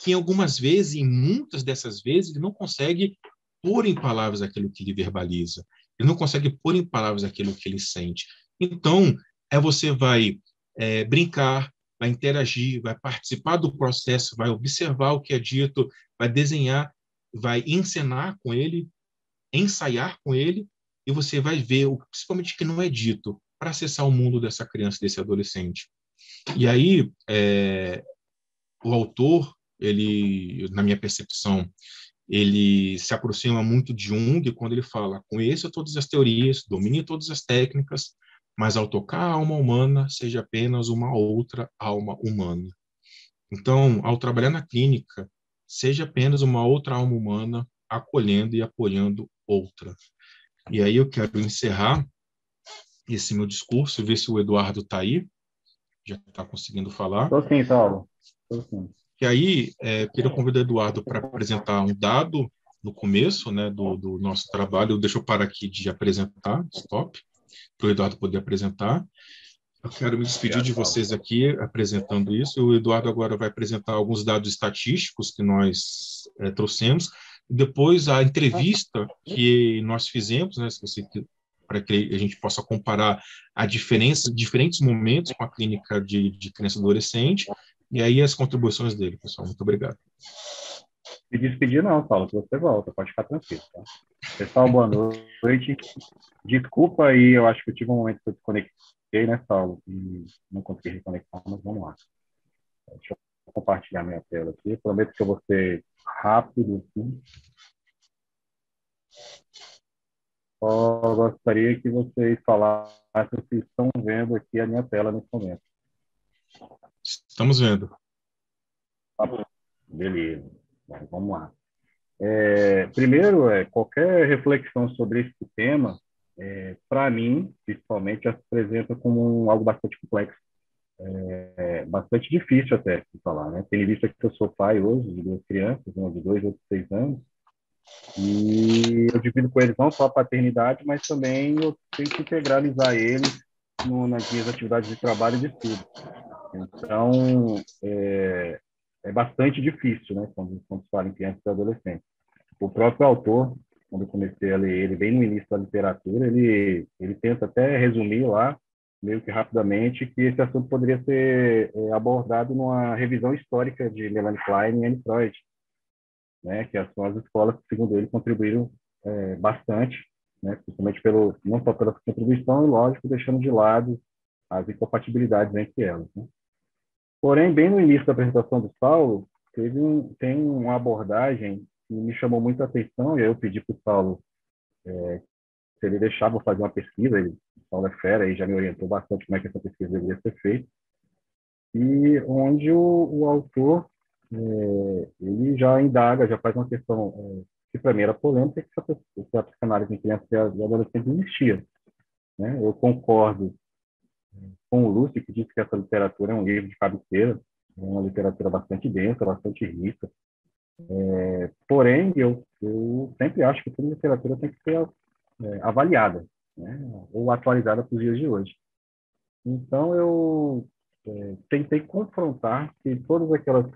que em algumas vezes, em muitas dessas vezes, ele não consegue pôr em palavras aquilo que ele verbaliza. Ele não consegue pôr em palavras aquilo que ele sente. Então, você vai brincar, vai interagir, vai participar do processo, vai observar o que é dito, vai desenhar, vai encenar com ele, ensaiar com ele, e você vai ver, principalmente o que não é dito, para acessar o mundo dessa criança, desse adolescente. E aí, o autor, ele, na minha percepção, ele se aproxima muito de Jung quando ele fala: conheça todas as teorias, domine todas as técnicas, mas ao tocar a alma humana, seja apenas uma outra alma humana. Então, ao trabalhar na clínica, seja apenas uma outra alma humana acolhendo e apoiando outra. E aí eu quero encerrar esse meu discurso, ver se o Eduardo está aí, já está conseguindo falar. Estou sim, Saulo. Estou sim. E aí, eu queria convidar o Eduardo para apresentar um dado no começo, né, do nosso trabalho. Deixa eu parar aqui de apresentar, stop, para o Eduardo poder apresentar. Eu quero me despedir de vocês aqui apresentando isso. O Eduardo agora vai apresentar alguns dados estatísticos que nós trouxemos. Depois, a entrevista que nós fizemos, né, para que a gente possa comparar a diferença, diferentes momentos com a clínica de criança e adolescente, e aí as contribuições dele, pessoal. Muito obrigado. Me despedir não, Saulo, que você volta, pode ficar tranquilo, tá? Pessoal, boa noite. Desculpa aí, eu acho que eu tive um momento que eu desconectei, né, Saulo? E não consegui reconectar, mas vamos lá. Deixa eu compartilhar minha tela aqui. Prometo que eu vou ser rápido, assim. Só gostaria que vocês falassem se estão vendo aqui a minha tela nesse momento. Estamos vendo. Tá bom. Beleza. Bom, vamos lá. Primeiro, qualquer reflexão sobre esse tema, para mim, principalmente, já se apresenta como algo bastante complexo. Bastante difícil até de falar, né? Tendo visto que eu sou pai hoje de duas crianças, uma de 2 e outra de 6 anos, e eu divido com eles não só a paternidade, mas também eu tenho que integralizar eles nas minhas atividades de trabalho e de estudo. Então, é bastante difícil, né? Quando se fala em crianças e adolescentes. O próprio autor, quando eu comecei a ler ele, bem no início da literatura, ele tenta até resumir lá meio que rapidamente, que esse assunto poderia ser abordado numa revisão histórica de Melanie Klein e Anne Freud, né, que são as escolas que, segundo ele, contribuíram bastante, né, principalmente não só pela contribuição, e, lógico, deixando de lado as incompatibilidades entre elas, né? Porém, bem no início da apresentação do Saulo, tem uma abordagem que me chamou muito a atenção, e aí eu pedi para o Saulo se ele deixava eu fazer uma pesquisa. O Saulo é fera e já me orientou bastante como é que essa pesquisa deveria ser feita, e onde o autor ele já indaga, já faz uma questão que para mim era polêmica, que a psicanálise em criança e adolescente existia, né? Eu concordo com o Lúcio, que disse que essa literatura é um livro de cabeceira, é uma literatura bastante densa, bastante rica. Porém, eu sempre acho que toda literatura tem que ser avaliada, né? Ou atualizada para os dias de hoje. Então, eu tentei confrontar que todas aquelas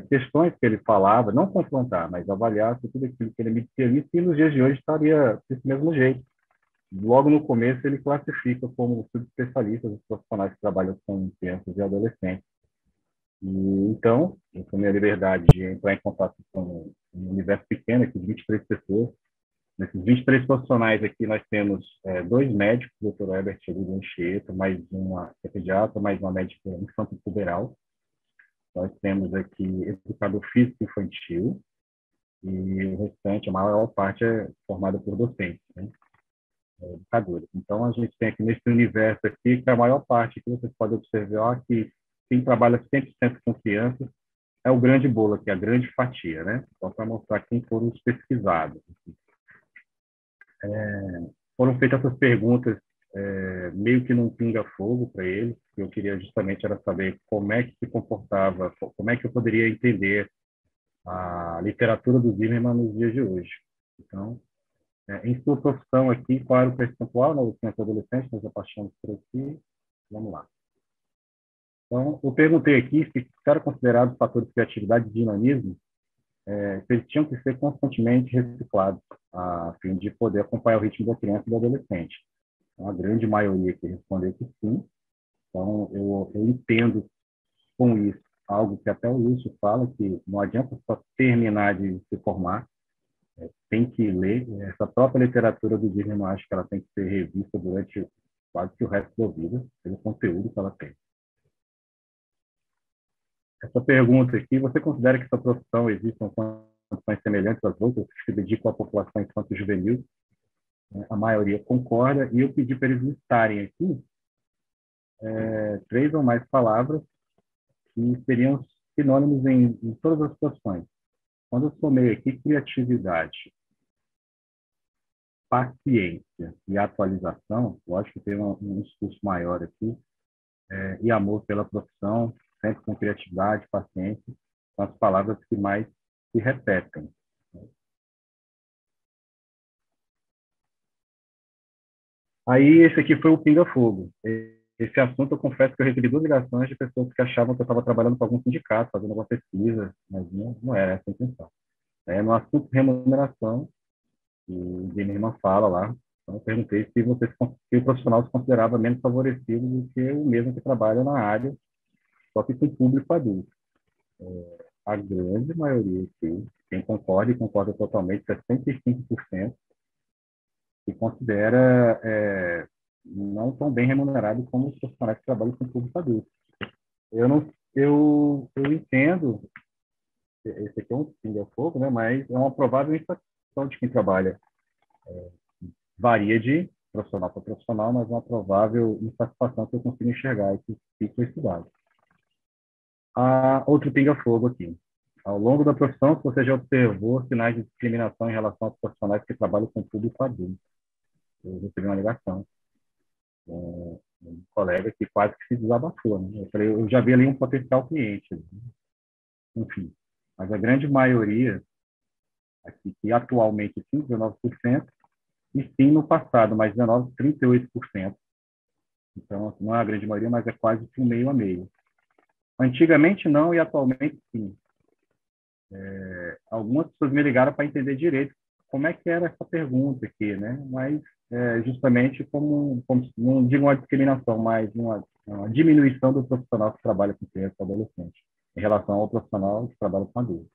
questões que ele falava, não confrontar, mas avaliar se tudo aquilo que ele me disse, e nos dias de hoje estaria desse mesmo jeito. Logo no começo, ele classifica como subespecialistas os profissionais que trabalham com crianças e adolescentes. E, então, eu tomei a liberdade de entrar em contato com um universo pequeno, aqui de 23 pessoas. Nesses 23 profissionais aqui, nós temos 2 médicos, o Dr. Herbert Anchieta, mais uma pediatra, mais uma médica infanto-puberal. Nós temos aqui educador físico infantil, e o restante, a maior parte, é formada por docentes, né? Educadores. Então, a gente tem aqui nesse universo aqui, que a maior parte que vocês podem observar que quem trabalha 100% com crianças é o grande bolo aqui, a grande fatia, né? Só para mostrar quem foram os pesquisados. Foram feitas essas perguntas meio que num pinga-fogo para eles, que eu queria justamente era saber como é que se comportava, como é que eu poderia entender a literatura do Zimmermann nos dias de hoje. Então, em sua profissão aqui, qual era o percentual, né, criança e adolescente, nós já passamos por aqui, vamos lá. Então, eu perguntei aqui se eram considerados fatores de criatividade e dinamismo, se eles tinham que ser constantemente reciclados, a fim de poder acompanhar o ritmo da criança e do adolescente. Então, a grande maioria que respondeu que sim. Então, eu entendo com isso algo que até o Lúcio fala, que não adianta só terminar de se formar, tem que ler. Essa própria literatura do Zimmermann, acho que ela tem que ser revista durante quase que o resto da vida, pelo conteúdo que ela tem. Essa pergunta aqui, você considera que sua profissão existam condições semelhantes às outras que se dedicam à população infanto-juvenil? A maioria concorda, e eu pedi para eles listarem aqui 3 ou mais palavras que seriam sinônimos em todas as situações. Quando eu somei aqui criatividade, paciência e atualização, lógico que tem um discurso maior aqui, e amor pela profissão, sempre com criatividade, paciência, são as palavras que mais se repetem. Aí, esse aqui foi o pinga-fogo. Esse assunto, eu confesso que eu recebi 2 ligações de pessoas que achavam que eu estava trabalhando com algum sindicato, fazendo alguma pesquisa, mas não era essa a intenção. No assunto remuneração, o Zimmermann fala lá, então eu perguntei se o profissional se considerava menos favorecido do que o mesmo que trabalha na área, só que com público adulto. A grande maioria aqui, quem concorda e concorda totalmente, 65%, que considera não tão bem remunerado como os profissionais que trabalham com público adulto. Eu entendo, esse aqui é um pinga-fogo, né, mas é uma provável insatisfação de quem trabalha. Varia de profissional para profissional, mas uma provável insatisfação que eu consigo enxergar e que fica estudado. Outro pinga-fogo aqui. Ao longo da profissão, você já observou sinais de discriminação em relação aos profissionais que trabalham com público adulto? Eu recebi uma ligação com um colega que quase que se desabafou, né? Eu falei, eu já vi ali um potencial cliente. Enfim, mas a grande maioria, aqui, que atualmente sim, 19%, e sim no passado, mas 19%, 38%. Então, não é a grande maioria, mas é quase que um meio a meio. Antigamente não, e atualmente sim. Algumas pessoas me ligaram para entender direito como é que era essa pergunta aqui, né? Mas justamente como, não digo uma discriminação, mas uma diminuição do profissional que trabalha com criança e adolescente em relação ao profissional que trabalha com adulto.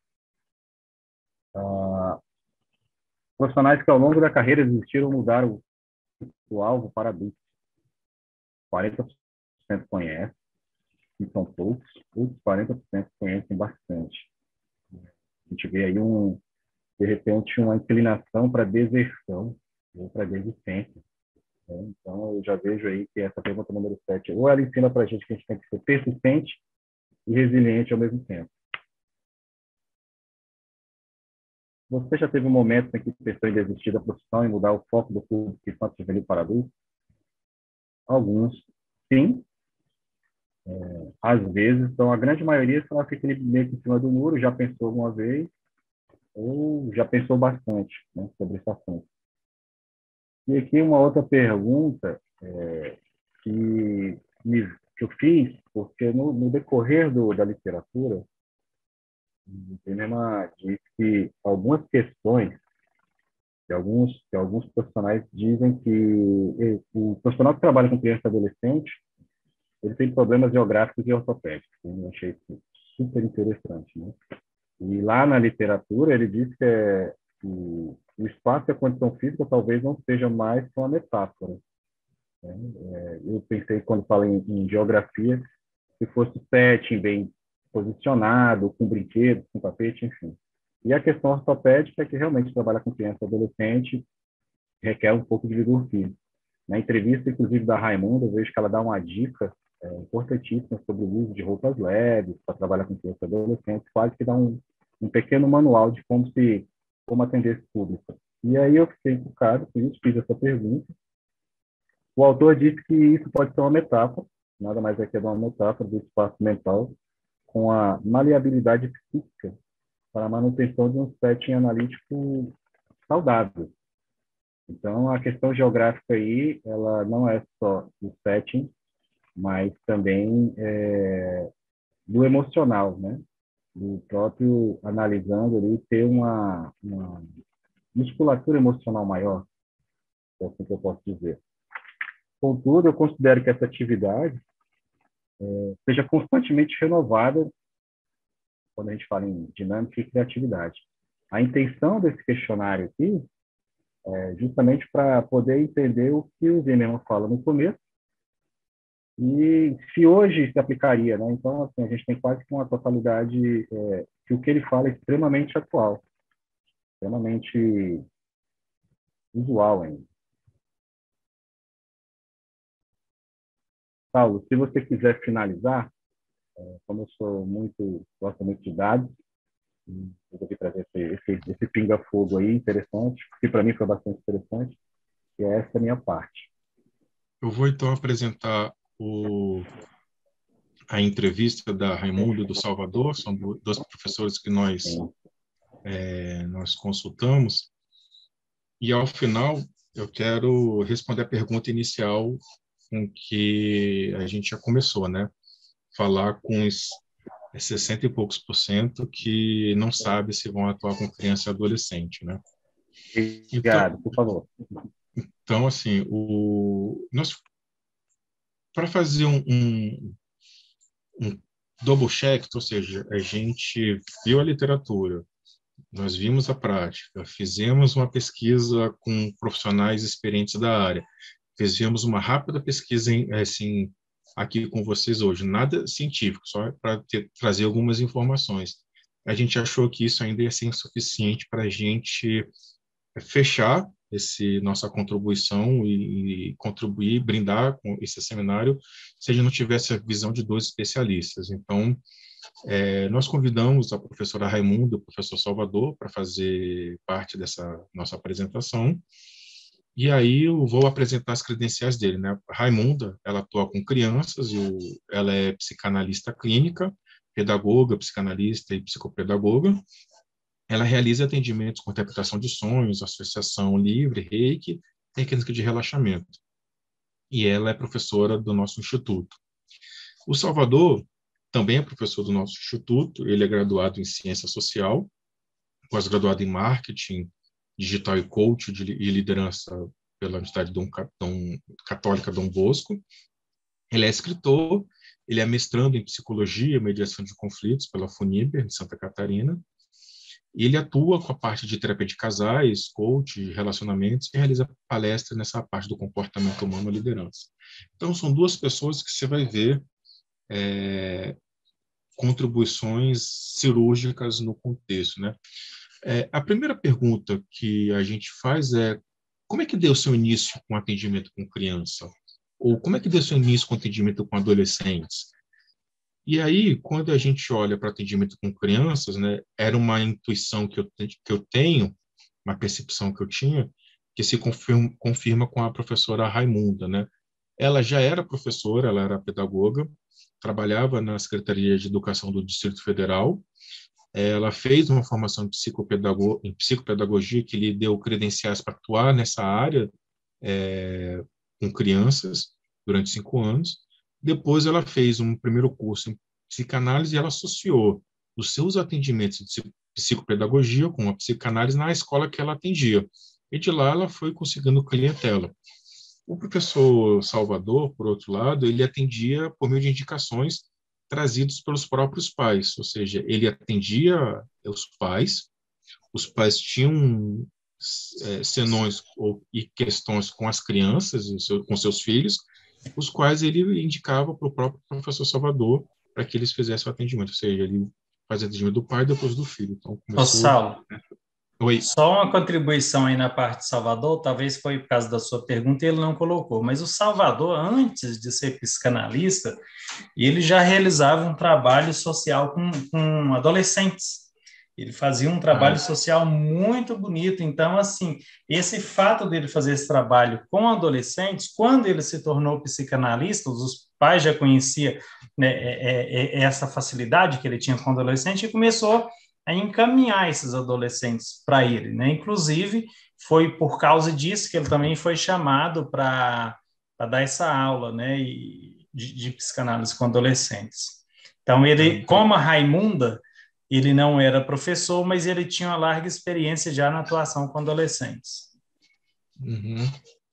Profissionais que ao longo da carreira desistiram mudaram o alvo para adultos. 40% conhecem, e são poucos, outros 40% conhecem bastante. A gente vê aí, de repente, uma inclinação para deserção ou para desistência. Né? Então, eu já vejo aí que essa pergunta número 7, ou ela ensina para a gente que a gente tem que ser persistente e resiliente ao mesmo tempo. Você já teve um momento em que pensou em desistir da profissão e mudar o foco do público infanto juvenil para adulto? Alguns, sim. Às vezes, então, a grande maioria só fica meio que em cima do muro, já pensou alguma vez, ou já pensou bastante, né, sobre esse assunto. E aqui uma outra pergunta que eu fiz, porque no decorrer da literatura, o Kahneman diz que algumas questões, que alguns profissionais dizem que o profissional que trabalha com criança e adolescente, ele tem problemas geográficos e ortopédicos. Eu achei isso super interessante, né? E lá na literatura ele diz que o espaço e a condição física talvez não seja mais que uma metáfora. Né? Eu pensei, quando falo em geografia, se fosse setting bem posicionado, com brinquedos, com tapete, enfim. E a questão ortopédica é que realmente trabalhar com criança e adolescente requer um pouco de vigor físico. Na entrevista, inclusive, da Raimunda, eu vejo que ela dá uma dica importantíssima sobre o uso de roupas leves para trabalhar com criança e adolescente, quase que dá um pequeno manual de como atender esse público. E aí eu fiquei encucado com isso, fiz essa pergunta. O autor disse que isso pode ser uma metáfora, nada mais é que uma metáfora do espaço mental com a maleabilidade psíquica para a manutenção de um setting analítico saudável. Então, a questão geográfica aí, ela não é só do setting, mas também do emocional, né? Do próprio analisando ali, ter uma musculatura emocional maior, é assim que eu posso dizer. Contudo, eu considero que essa atividade seja constantemente renovada quando a gente fala em dinâmica e criatividade. A intenção desse questionário aqui é justamente para poder entender o que o Zimmermann fala no começo e se hoje se aplicaria, né? Então, assim, a gente tem quase que uma totalidade que o que ele fala é extremamente atual, extremamente usual ainda. Paulo, se você quiser finalizar, como eu gosto muito de dados, eu resolvi trazer esse pinga-fogo aí interessante, que para mim foi bastante interessante, e essa é a minha parte. Eu vou, então, apresentar a entrevista da Raimundo do Salvador, são dois professores que nós consultamos, e, ao final, eu quero responder a pergunta inicial com que a gente já começou, né? Falar com os 60 e poucos % que não sabe se vão atuar com criança e adolescente, né? Obrigado, por favor. Então, assim, para fazer um double check, ou seja, a gente viu a literatura, nós vimos a prática, fizemos uma pesquisa com profissionais experientes da área, fizemos uma rápida pesquisa assim, aqui com vocês hoje, nada científico, só para trazer algumas informações. A gente achou que isso ainda ia ser insuficiente para a gente fechar nossa contribuição e contribuir, brindar com esse seminário, se a gente não tivesse a visão de dois especialistas. Então, nós convidamos a professora Raimunda e o professor Salvador para fazer parte dessa nossa apresentação, e aí eu vou apresentar as credenciais dele, né? A Raimunda, ela atua com crianças, ela é psicanalista clínica, pedagoga, psicanalista e psicopedagoga. Ela realiza atendimentos com interpretação de sonhos, associação livre, reiki, técnica de relaxamento. E ela é professora do nosso instituto. O Salvador também é professor do nosso instituto, ele é graduado em ciência social, pós-graduado em marketing digital e coach e liderança pela Universidade Católica Dom Bosco. Ele é escritor, ele é mestrando em psicologia e mediação de conflitos pela FUNIBER, de Santa Catarina. E ele atua com a parte de terapia de casais, coach, relacionamentos, e realiza palestras nessa parte do comportamento humano e liderança. Então, são duas pessoas que você vai ver contribuições cirúrgicas no contexto, né? A primeira pergunta que a gente faz é: como é que deu seu início com atendimento com criança? Ou como é que deu seu início com atendimento com adolescentes? E aí, quando a gente olha para atendimento com crianças, né, era uma intuição que eu tenho, uma percepção que eu tinha, que se confirma com a professora Raimunda, né? Ela já era professora, ela era pedagoga, trabalhava na Secretaria de Educação do Distrito Federal. Ela fez uma formação em psicopedagogia que lhe deu credenciais para atuar nessa área com crianças durante 5 anos. Depois ela fez um primeiro curso em psicanálise e ela associou os seus atendimentos de psicopedagogia com a psicanálise na escola que ela atendia. E de lá ela foi conseguindo clientela. O professor Salvador, por outro lado, ele atendia por meio de indicações trazidas pelos próprios pais, ou seja, ele atendia os pais tinham senões e questões com as crianças, com seus filhos, os quais ele indicava para o próprio professor Salvador para que eles fizessem o atendimento, ou seja, ele fazia atendimento do pai e depois do filho. Então, Ô, Saulo, Oi. só uma contribuição aí na parte de Salvador, talvez foi por causa da sua pergunta e ele não colocou, mas o Salvador, antes de ser psicanalista, ele já realizava um trabalho social com adolescentes. Ele fazia um trabalho social muito bonito. Então, assim, esse fato dele fazer esse trabalho com adolescentes, quando ele se tornou psicanalista, os pais já conheciam, né, essa facilidade que ele tinha com adolescente e começou a encaminhar esses adolescentes para ele, né? Inclusive, foi por causa disso que ele também foi chamado para dar essa aula, né, de psicanálise com adolescentes. Então, ele, como a Raimunda, ele não era professor, mas ele tinha uma larga experiência já na atuação com adolescentes. Uhum.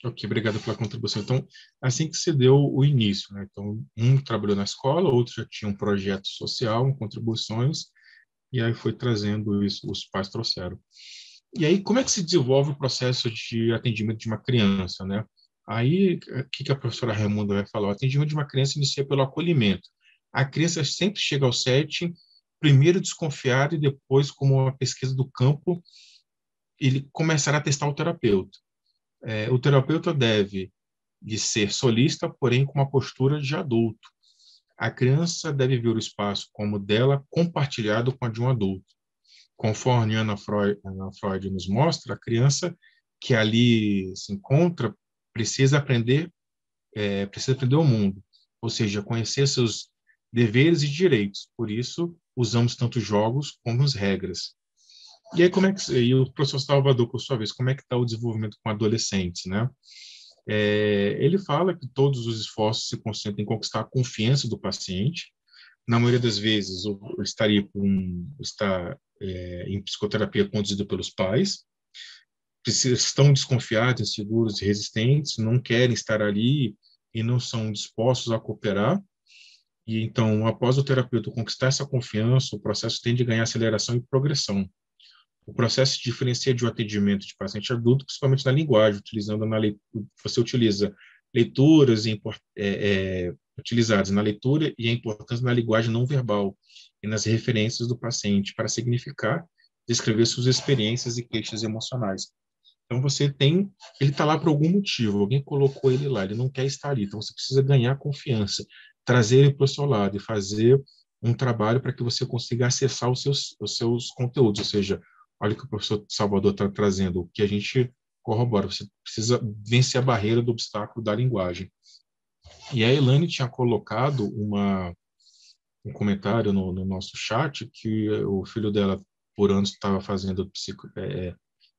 Ok, obrigado pela contribuição. Então, assim que se deu o início, né? Então, um trabalhou na escola, outro já tinha um projeto social, contribuições, e aí foi trazendo isso, os pais trouxeram. E aí, como é que se desenvolve o processo de atendimento de uma criança, né? Aí, o que a professora Raimunda vai falar? O atendimento de uma criança inicia pelo acolhimento. A criança sempre chega ao setting, primeiro desconfiado e depois, como uma pesquisa do campo, ele começará a testar o terapeuta. O terapeuta deve de ser solista, porém com uma postura de adulto. A criança deve ver o espaço como dela compartilhado com a de um adulto. Conforme Ana Freud nos mostra, a criança que ali se encontra precisa aprender o mundo, ou seja, conhecer seus deveres e direitos. Por isso, usamos tanto jogos como as regras. E aí, e o professor Salvador, por sua vez, como é que está o desenvolvimento com adolescentes, né? Ele fala que todos os esforços se concentram em conquistar a confiança do paciente. Na maioria das vezes, está em psicoterapia conduzido pelos pais, estão desconfiados, inseguros e resistentes, não querem estar ali e não são dispostos a cooperar. E então, após o terapeuta conquistar essa confiança, o processo tende a ganhar aceleração e progressão. O processo se diferencia de um atendimento de paciente adulto, principalmente na linguagem, você utiliza leituras utilizadas na leitura e a importância na linguagem não verbal e nas referências do paciente para significar, descrever suas experiências e queixas emocionais. Então ele está lá por algum motivo, alguém colocou ele lá, ele não quer estar ali, então você precisa ganhar confiança, trazer ele para o seu lado e fazer um trabalho para que você consiga acessar os seus conteúdos, ou seja, olha o que o professor Salvador está trazendo, o que a gente corrobora, você precisa vencer a barreira do obstáculo da linguagem. E a Elaine tinha colocado um comentário no nosso chat que o filho dela, por anos, estava fazendo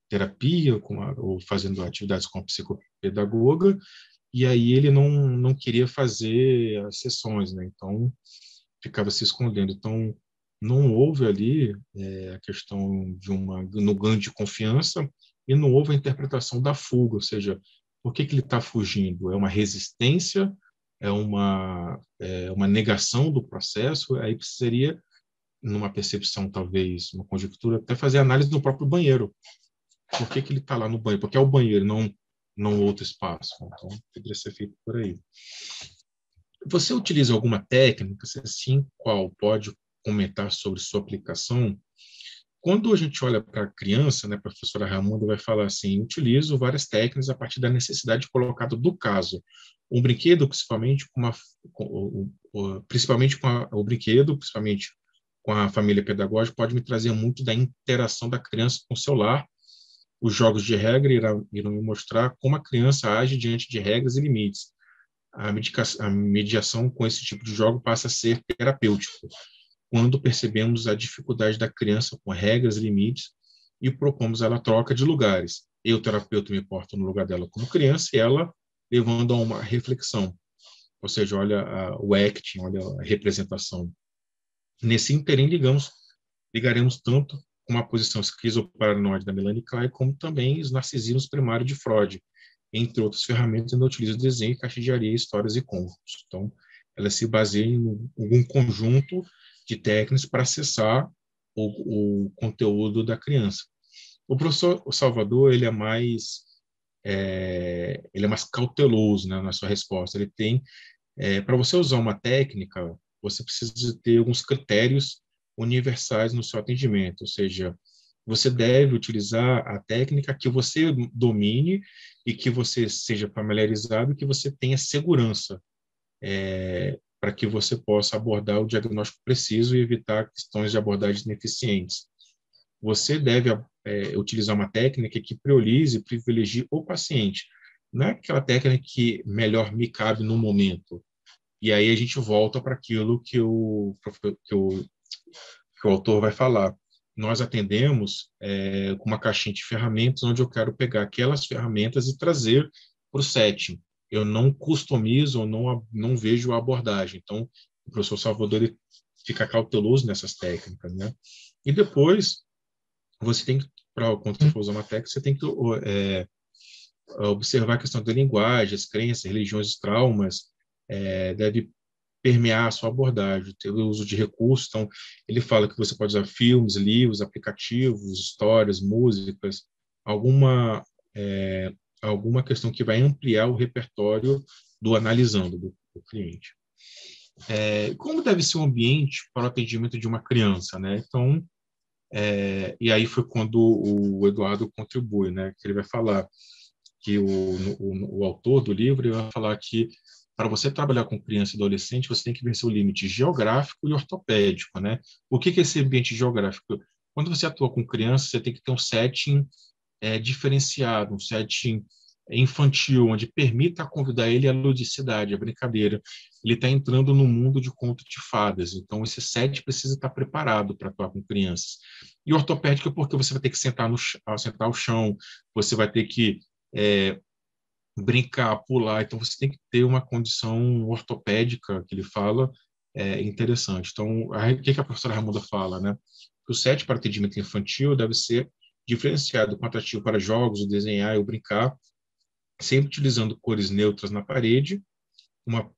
terapia ou fazendo atividades com a psicopedagoga, e aí ele não queria fazer as sessões, né? Então, ficava se escondendo. Então, não houve ali a questão no ganho de confiança, e não houve a interpretação da fuga, ou seja, por que ele está fugindo? É uma resistência? É uma negação do processo? Aí precisaria, numa percepção, talvez, uma conjectura, até fazer análise do próprio banheiro. Por que ele está lá no banheiro? Porque é o banheiro, não outro espaço. Então, poderia ser feito por aí. Você utiliza alguma técnica? Se sim, qual? Pode comentar sobre sua aplicação? Quando a gente olha para a criança, né, a professora Ramunda vai falar assim, utilizo várias técnicas a partir da necessidade colocada do caso. Um brinquedo, principalmente o brinquedo, principalmente com a família pedagógica, pode me trazer muito da interação da criança com o seu lar. Os jogos de regra irão me mostrar como a criança age diante de regras e limites. A mediação com esse tipo de jogo passa a ser terapêutico, quando percebemos a dificuldade da criança com regras e limites e propomos ela a troca de lugares. Eu, terapeuta, me porto no lugar dela como criança e ela levando a uma reflexão. Ou seja, olha o acting, olha a representação. Nesse ínterim, ligaremos tanto com a posição esquizoparanoide da Melanie Klein, como também os narcisismos primários de Freud, entre outras ferramentas, ainda utiliza desenho, caixa de areia, histórias e contos. Então, ela se baseia em algum conjunto de técnicas para acessar o conteúdo da criança. O professor Salvador, ele é mais cauteloso, né, na sua resposta. Ele tem, para você usar uma técnica, você precisa ter alguns critérios universais no seu atendimento, ou seja, você deve utilizar a técnica que você domine e que você seja familiarizado e que você tenha segurança, para que você possa abordar o diagnóstico preciso e evitar questões de abordagem ineficientes. Você deve utilizar uma técnica que priorize e privilegie o paciente. Não é aquela técnica que melhor me cabe no momento. E aí a gente volta para aquilo que o autor vai falar. Nós atendemos com uma caixinha de ferramentas, onde eu quero pegar aquelas ferramentas e trazer para o setting. Eu não customizo, ou não vejo a abordagem. Então, o professor Salvador ele fica cauteloso nessas técnicas, né? E depois, você tem que, quando você for usar uma técnica, você tem que observar a questão da linguagem, as crenças, religiões, traumas, deve permear a sua abordagem, ter o uso de recursos. Então, ele fala que você pode usar filmes, livros, aplicativos, histórias, músicas, alguma questão que vai ampliar o repertório do analisando, do cliente. Como deve ser o ambiente para o atendimento de uma criança, né? Então, e aí foi quando o Eduardo contribui, né? Que ele vai falar que o autor do livro vai falar que para você trabalhar com criança e adolescente, você tem que vencer o limite geográfico e ortopédico, né? O que é esse ambiente geográfico? Quando você atua com criança, você tem que ter um setting diferenciado, um setting infantil, onde permita convidar ele à ludicidade, à brincadeira. Ele está entrando no mundo de conto de fadas, então esse set precisa estar preparado para atuar com crianças. E ortopédico porque você vai ter que sentar ao chão, você vai ter que brincar, pular, então você tem que ter uma condição ortopédica, que ele fala, interessante. Então, o que a professora Ramunda fala, né? Que o set para atendimento infantil deve ser diferenciado com atrativo para jogos, o desenhar e o brincar, sempre utilizando cores neutras na parede, uma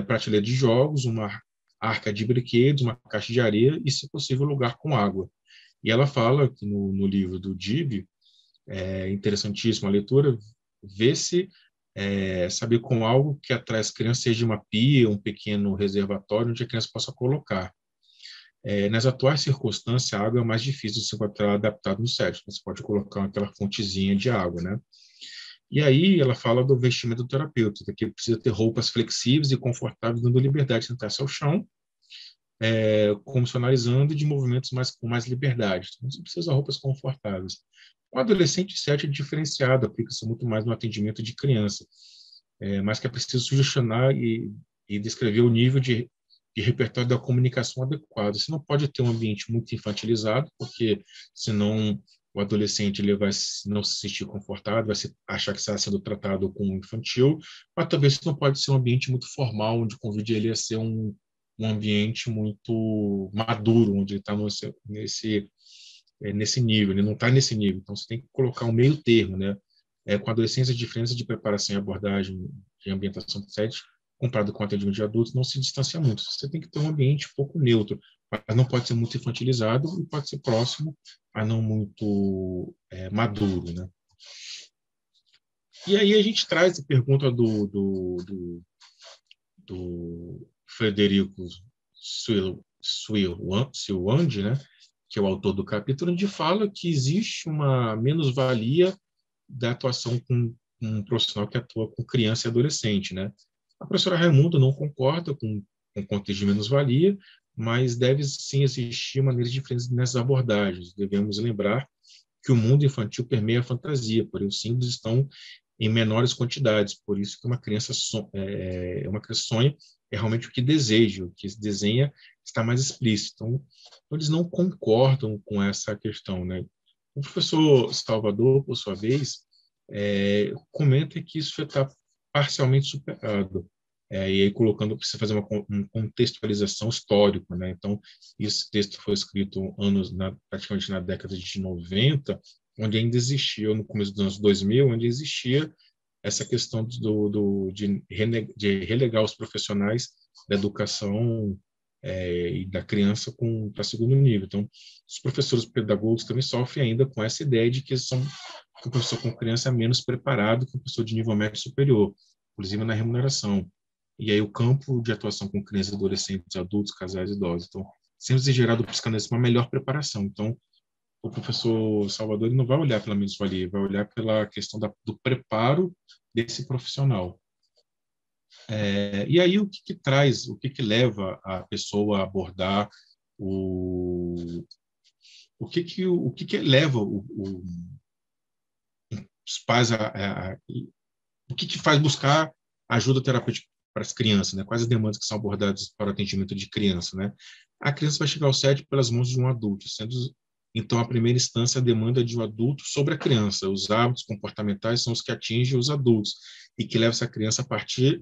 prateleira de jogos, uma arca de brinquedos, uma caixa de areia e, se possível, lugar com água. E ela fala que no livro do Dib, interessantíssima a leitura, ver-se saber com algo que atrai as crianças, seja uma pia, um pequeno reservatório onde a criança possa colocar. Nas atuais circunstâncias, a água é mais difícil de se encontrar adaptado no set. Você pode colocar aquela fontezinha de água, né? E aí ela fala do vestimento do terapeuta, que precisa ter roupas flexíveis e confortáveis, dando liberdade de sentar-se ao chão, funcionalizando de movimentos com mais liberdade. Então, você precisa usar roupas confortáveis. O adolescente 7 é diferenciado, aplica-se muito mais no atendimento de criança, mas que é preciso sugestionar e descrever o nível de repertório da comunicação adequado. Você não pode ter um ambiente muito infantilizado, porque senão o adolescente ele vai não se sentir confortável, vai achar que está sendo tratado como infantil, mas talvez não pode ser um ambiente muito formal, onde convide ele a ser um ambiente muito maduro, onde ele está nesse nível, ele não está nesse nível. Então, você tem que colocar um meio termo, né? Com a adolescência, a diferença de preparação e abordagem de ambientação de sede, comparado com o atendimento de adultos, não se distancia muito. Você tem que ter um ambiente um pouco neutro, mas não pode ser muito infantilizado e pode ser próximo, mas não muito maduro, né? E aí a gente traz a pergunta do Frederico Swilwand, né, que é o autor do capítulo, onde fala que existe uma menos-valia da atuação com um profissional que atua com criança e adolescente, né? A professora Raimundo não concorda com o contexto de menos-valia, mas deve sim existir maneiras diferentes nessas abordagens. Devemos lembrar que o mundo infantil permeia a fantasia, porém os símbolos estão em menores quantidades, por isso que uma criança sonha é realmente o que deseja, o que se desenha está mais explícito. Então, eles não concordam com essa questão, né? O professor Salvador, por sua vez, comenta que isso já está parcialmente superado. E aí colocando, precisa fazer uma contextualização histórica, né? Então, esse texto foi escrito praticamente na década de 90, onde ainda existia, no começo dos anos 2000, onde existia essa questão de relegar os profissionais da educação e da criança para segundo nível. Então, os professores pedagogos também sofrem ainda com essa ideia de que o professor com criança é menos preparado que o professor de nível médio superior, inclusive na remuneração. E aí o campo de atuação com crianças, adolescentes, adultos, casais, idosos. Então, sempre se gerado o psicanalista uma melhor preparação. Então, o professor Salvador ele não vai olhar pela menos-valia, vai olhar pela questão do preparo desse profissional. E aí o que traz, o que leva a pessoa a abordar o que leva os pais o que faz buscar ajuda terapêutica para as crianças, né? Quais as demandas que são abordadas para o atendimento de criança, né? A criança vai chegar ao SED pelas mãos de um adulto, sendo então a primeira instância a demanda de um adulto sobre a criança. Os hábitos comportamentais são os que atingem os adultos e que levam essa criança a partir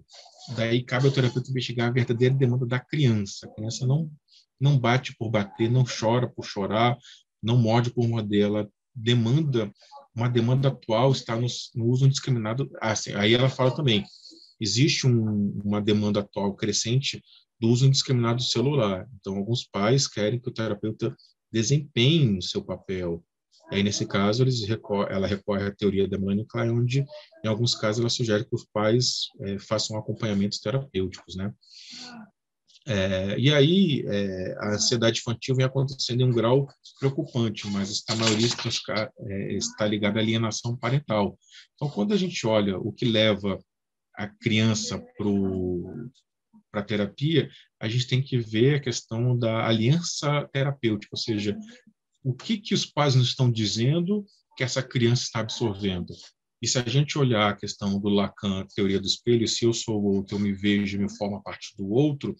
daí cabe ao terapeuta investigar a verdadeira demanda da criança. A criança não bate por bater, não chora por chorar, não morde por morder, ela demanda uma demanda atual está no uso indiscriminado. Assim, aí ela fala também, existe uma demanda atual crescente do uso indiscriminado do celular. Então, alguns pais querem que o terapeuta desempenhe o seu papel. Aí, nesse caso, ela recorre à teoria da Melanie Klein, onde, em alguns casos, ela sugere que os pais façam acompanhamentos terapêuticos, né? E aí, a ansiedade infantil vem acontecendo em um grau preocupante, mas a maioria está ligada à alienação parental. Então, quando a gente olha o que leva a criança para a terapia, a gente tem que ver a questão da aliança terapêutica, ou seja, o que os pais nos estão dizendo que essa criança está absorvendo. E se a gente olhar a questão do Lacan, teoria do espelho, se eu sou o outro, eu me vejo e me formo a partir do outro,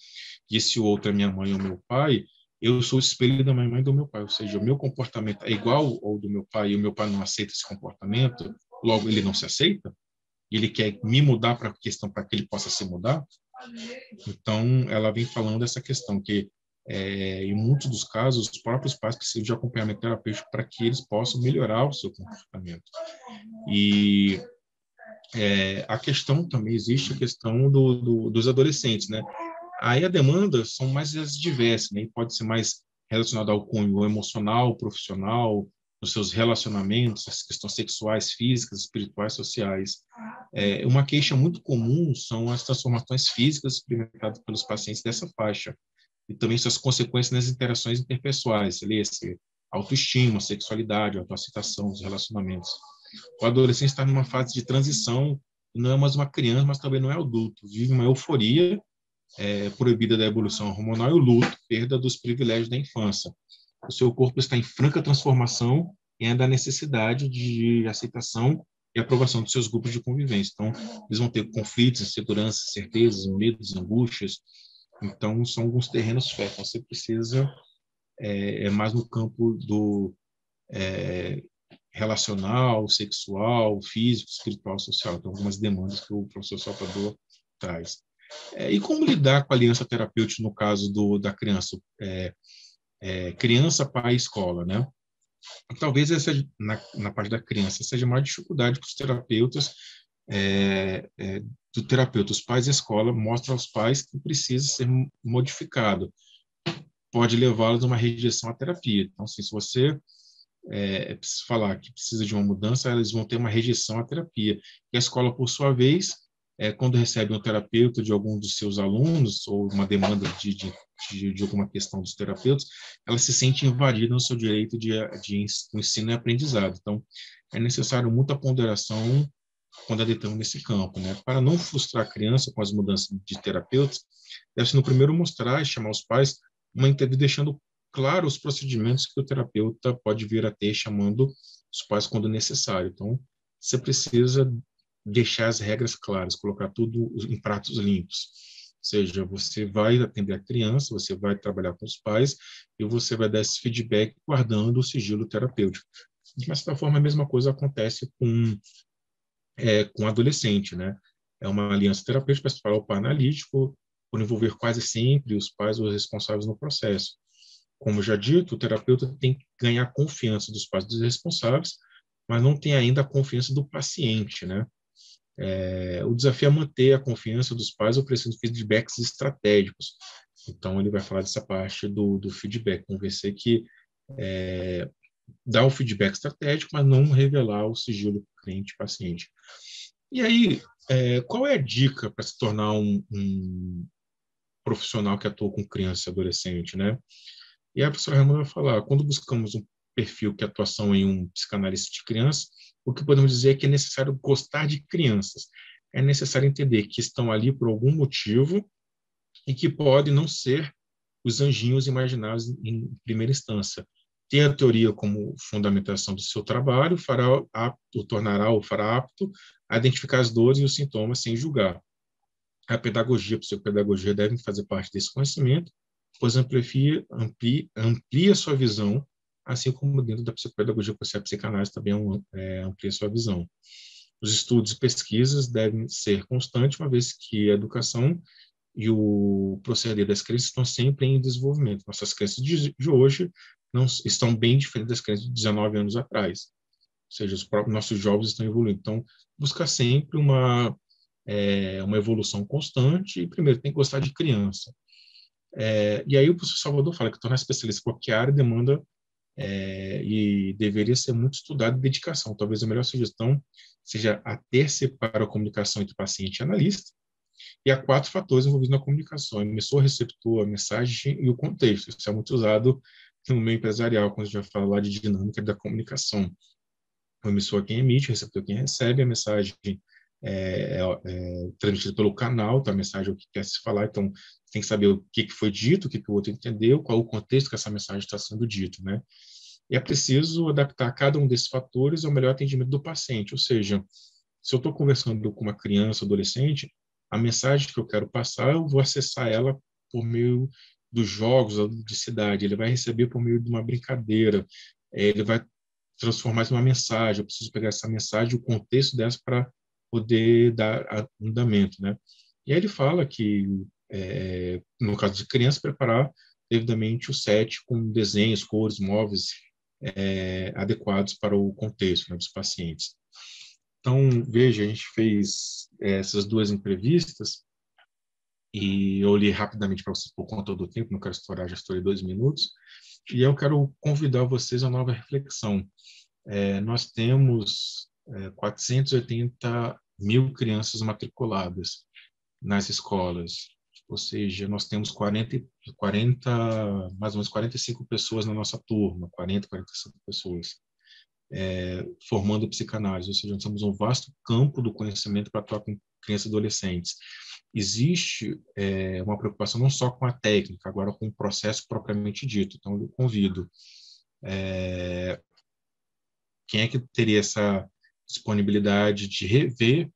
e se o outro é minha mãe ou meu pai, eu sou o espelho da minha mãe e do meu pai, ou seja, o meu comportamento é igual ao do meu pai e o meu pai não aceita esse comportamento, logo ele não se aceita, ele quer me mudar para a questão para que ele possa se mudar. Então, ela vem falando dessa questão que em muitos dos casos, os próprios pais precisam de acompanhamento terapêutico para que eles possam melhorar o seu comportamento. E a questão também existe a questão dos adolescentes, né? Aí a demanda são mais diversas, né? E pode ser mais relacionada ao cunho emocional, profissional, nos seus relacionamentos, as questões sexuais, físicas, espirituais, sociais. Uma queixa muito comum são as transformações físicas experimentadas pelos pacientes dessa faixa e também suas consequências nas interações interpessoais, autoestima, sexualidade, autoaceitação dos relacionamentos. O adolescente está numa fase de transição, não é mais uma criança, mas também não é adulto, vive uma euforia proibida da evolução hormonal e o luto, perda dos privilégios da infância. O seu corpo está em franca transformação e ainda há necessidade de aceitação e aprovação dos seus grupos de convivência. Então, eles vão ter conflitos, inseguranças, certezas, medos, angústias. Então, são alguns terrenos férteis. Você precisa mais no campo do relacional, sexual, físico, espiritual, social. Então, algumas demandas que o professor Salvador traz. E como lidar com a aliança terapêutica no caso da criança? Criança, pai, escola, né? Talvez essa, na parte da criança, seja a maior dificuldade que os terapeutas, do terapeuta, os pais e a escola, mostram aos pais que precisa ser modificado. Pode levá-los a uma rejeição à terapia. Então, assim, se você falar que precisa de uma mudança, eles vão ter uma rejeição à terapia. E a escola, por sua vez, quando recebe um terapeuta de algum dos seus alunos, ou uma demanda de alguma questão dos terapeutas, ela se sente invadida no seu direito de ensino e aprendizado. Então, é necessário muita ponderação quando adentramos nesse campo, né? Para não frustrar a criança com as mudanças de terapeutas, deve-se no primeiro mostrar e chamar os pais uma entrevista deixando claro os procedimentos que o terapeuta pode vir a ter, chamando os pais quando necessário. Então, você precisa deixar as regras claras, colocar tudo em pratos limpos. Ou seja, você vai atender a criança, você vai trabalhar com os pais e você vai dar esse feedback guardando o sigilo terapêutico. De uma certa forma, a mesma coisa acontece com adolescente, né? É uma aliança terapêutica para o pai analítico, por envolver quase sempre os pais ou os responsáveis no processo. Como já dito, o terapeuta tem que ganhar a confiança dos pais dos responsáveis, mas não tem ainda a confiança do paciente, né? O desafio é manter a confiança dos pais oferecendo feedbacks estratégicos. Então, ele vai falar dessa parte do feedback, convencer que dar o feedback estratégico, mas não revelar o sigilo cliente-paciente. E aí, qual é a dica para se tornar um profissional que atua com criança e adolescente, né? E a professora Ramona vai falar, quando buscamos um perfil que atuação em um psicanalista de criança, o que podemos dizer é que é necessário gostar de crianças. É necessário entender que estão ali por algum motivo e que podem não ser os anjinhos imaginados em primeira instância. Ter a teoria como fundamentação do seu trabalho tornará ou fará apto a identificar as dores e os sintomas sem julgar. A pedagogia, a psicopedagogia devem fazer parte desse conhecimento, pois amplia a sua visão, assim como dentro da psicopedagogia, a psicanálise também amplia a sua visão. Os estudos e pesquisas devem ser constantes, uma vez que a educação e o proceder das crianças estão sempre em desenvolvimento. Nossas crianças de hoje não estão bem diferentes das crianças de 19 anos atrás. Ou seja, os próprios nossos jovens estão evoluindo. Então, busca sempre uma evolução constante e, primeiro, tem que gostar de criança. E aí o professor Salvador fala que tornar especialista em qualquer área demanda e deveria ser muito estudado e dedicação. Talvez a melhor sugestão seja ater-se para a comunicação entre paciente e analista, e há 4 fatores envolvidos na comunicação: emissor, receptor, a mensagem e o contexto. Isso é muito usado no meio empresarial, quando a gente vai falar de dinâmica da comunicação. O emissor é quem emite, o receptor é quem recebe, a mensagem transmitida pelo canal, então a mensagem é o que quer se falar, então tem que saber o que foi dito, o que o outro entendeu, qual o contexto que essa mensagem está sendo dito, né? E é preciso adaptar cada um desses fatores ao melhor atendimento do paciente, ou seja, se eu estou conversando com uma criança, adolescente, a mensagem que eu quero passar, eu vou acessar ela por meio dos jogos, da ludicidade, ele vai receber por meio de uma brincadeira, ele vai transformar isso em uma mensagem, eu preciso pegar essa mensagem, o contexto dessa para poder dar andamento, né? E aí ele fala que, no caso de criança, preparar devidamente o set com desenhos, cores, móveis adequados para o contexto, né, dos pacientes. Então, veja, a gente fez essas 2 entrevistas e eu li rapidamente para vocês por conta do tempo, não quero estourar, já estourei 2 minutos, e eu quero convidar vocês a uma nova reflexão. Nós temos 480 mil crianças matriculadas nas escolas, ou seja, nós temos 40, mais ou menos 45 pessoas na nossa turma, 45 pessoas. Formando psicanálise, ou seja, nós temos um vasto campo do conhecimento para atuar com crianças e adolescentes. Existe uma preocupação não só com a técnica, agora com o processo propriamente dito. Então, eu convido quem é que teria essa disponibilidade de rever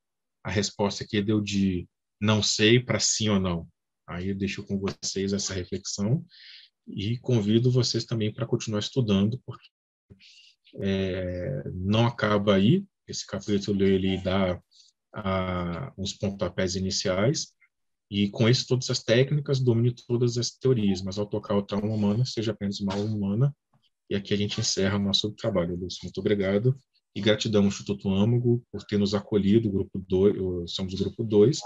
a resposta que deu de não sei para sim ou não. Aí eu deixo com vocês essa reflexão e convido vocês também para continuar estudando, porque não acaba aí. Esse capítulo ele dá uns pontapés iniciais e com isso todas as técnicas, domine todas as teorias, mas ao tocar o trauma humano, seja apenas uma alma humana, E aqui a gente encerra o nosso trabalho, Lúcio. Muito obrigado. E gratidão ao Instituto Âmago por ter nos acolhido, o grupo 2, somos o grupo 2,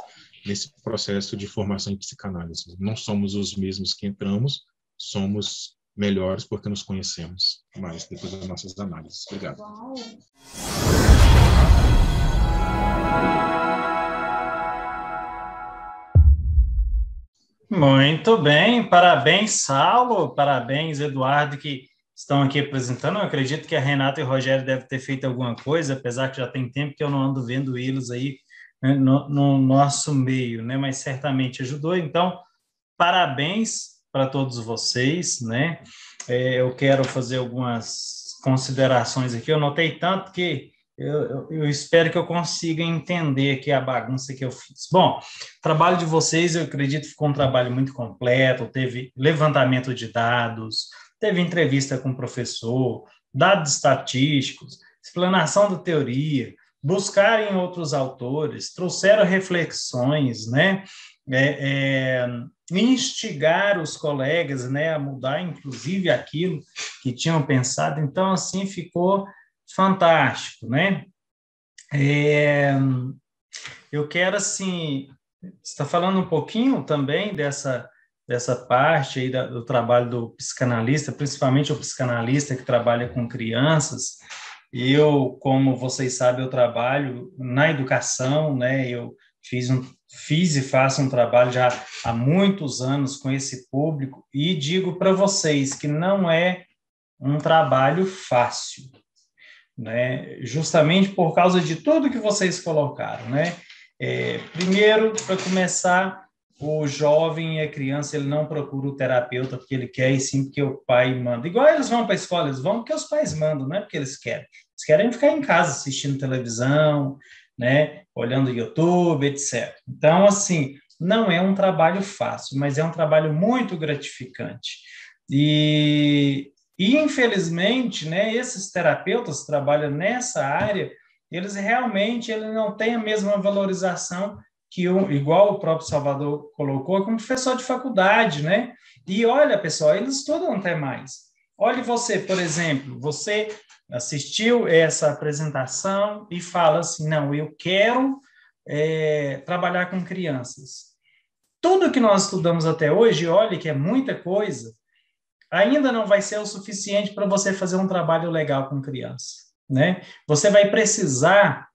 nesse processo de formação em psicanálise. Não somos os mesmos que entramos, somos melhores porque nos conhecemos mais depois das nossas análises. Obrigado. Uau. Muito bem, parabéns, Saulo, parabéns, Eduardo, que estão aqui apresentando. Eu acredito que a Renata e o Rogério devem ter feito alguma coisa, apesar que já tem tempo que eu não ando vendo eles aí, né, no nosso meio, né? Mas certamente ajudou. Então, parabéns para todos vocês, né? Eu quero fazer algumas considerações aqui. Eu notei tanto que eu espero que eu consiga entender aqui a bagunça que eu fiz. Bom, o trabalho de vocês, eu acredito que ficou um trabalho muito completo, teve levantamento de dados, teve entrevista com o professor, dados estatísticos, explanação da teoria, buscarem outros autores, trouxeram reflexões, né? Instigar os colegas, né, a mudar, inclusive, aquilo que tinham pensado. Então, assim, ficou fantástico, né? Eu quero, assim, está falando um pouquinho também dessa parte aí do trabalho do psicanalista, principalmente o psicanalista que trabalha com crianças. Eu, como vocês sabem, eu trabalho na educação, né? Eu fiz e faço um trabalho já há muitos anos com esse público e digo para vocês que não é um trabalho fácil, né? Justamente por causa de tudo que vocês colocaram, né? Primeiro, para começar, o jovem e a criança, ele não procura o terapeuta porque ele quer, e sim porque o pai manda. Igual eles vão para a escola, eles vão porque os pais mandam, não é porque eles querem. Eles querem ficar em casa assistindo televisão, né? Olhando YouTube, etc. Então, assim, não é um trabalho fácil, mas é um trabalho muito gratificante. E infelizmente, né, esses terapeutas que trabalham nessa área, eles realmente não têm a mesma valorização que igual o próprio Salvador colocou, como professor de faculdade, né? E olha, pessoal, eles estudam até mais. Olhe você, por exemplo, você assistiu essa apresentação e fala assim, não, eu quero trabalhar com crianças. Tudo que nós estudamos até hoje, olha que é muita coisa, ainda não vai ser o suficiente para você fazer um trabalho legal com criança, né? Você vai precisar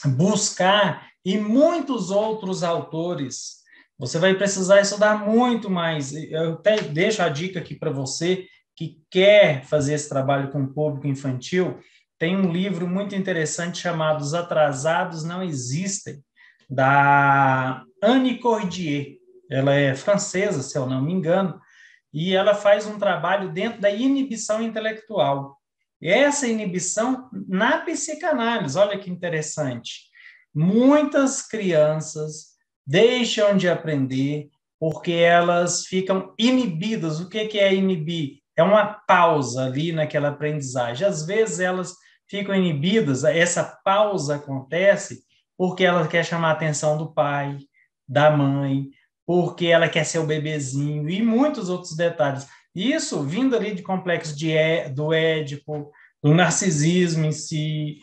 buscar e muitos outros autores. Você vai precisar estudar muito mais. Eu até deixo a dica aqui para você que quer fazer esse trabalho com o público infantil. Tem um livro muito interessante chamado Os Atrasados Não Existem, da Anne Cordier. Ela é francesa, se eu não me engano, e ela faz um trabalho dentro da inibição intelectual. E essa inibição na psicanálise, olha que interessante. Muitas crianças deixam de aprender porque elas ficam inibidas. O que é inibir? É uma pausa ali naquela aprendizagem. Às vezes elas ficam inibidas, essa pausa acontece porque ela quer chamar a atenção do pai, da mãe, porque ela quer ser o bebezinho e muitos outros detalhes. Isso vindo ali de complexo do Édipo, do narcisismo em si,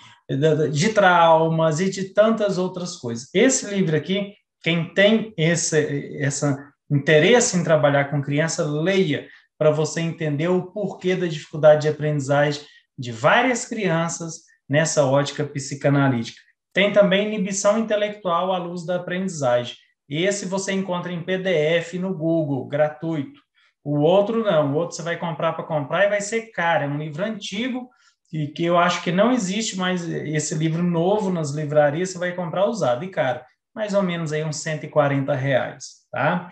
de traumas e de tantas outras coisas. Esse livro aqui, quem tem esse interesse em trabalhar com criança, leia para você entender o porquê da dificuldade de aprendizagem de várias crianças nessa ótica psicanalítica. Tem também inibição intelectual à luz da aprendizagem. Esse você encontra em PDF no Google, gratuito. O outro não, o outro você vai comprar para comprar e vai ser caro. É um livro antigo e que eu acho que não existe mais esse livro novo nas livrarias, você vai comprar usado. E, cara, mais ou menos aí uns R$140, tá?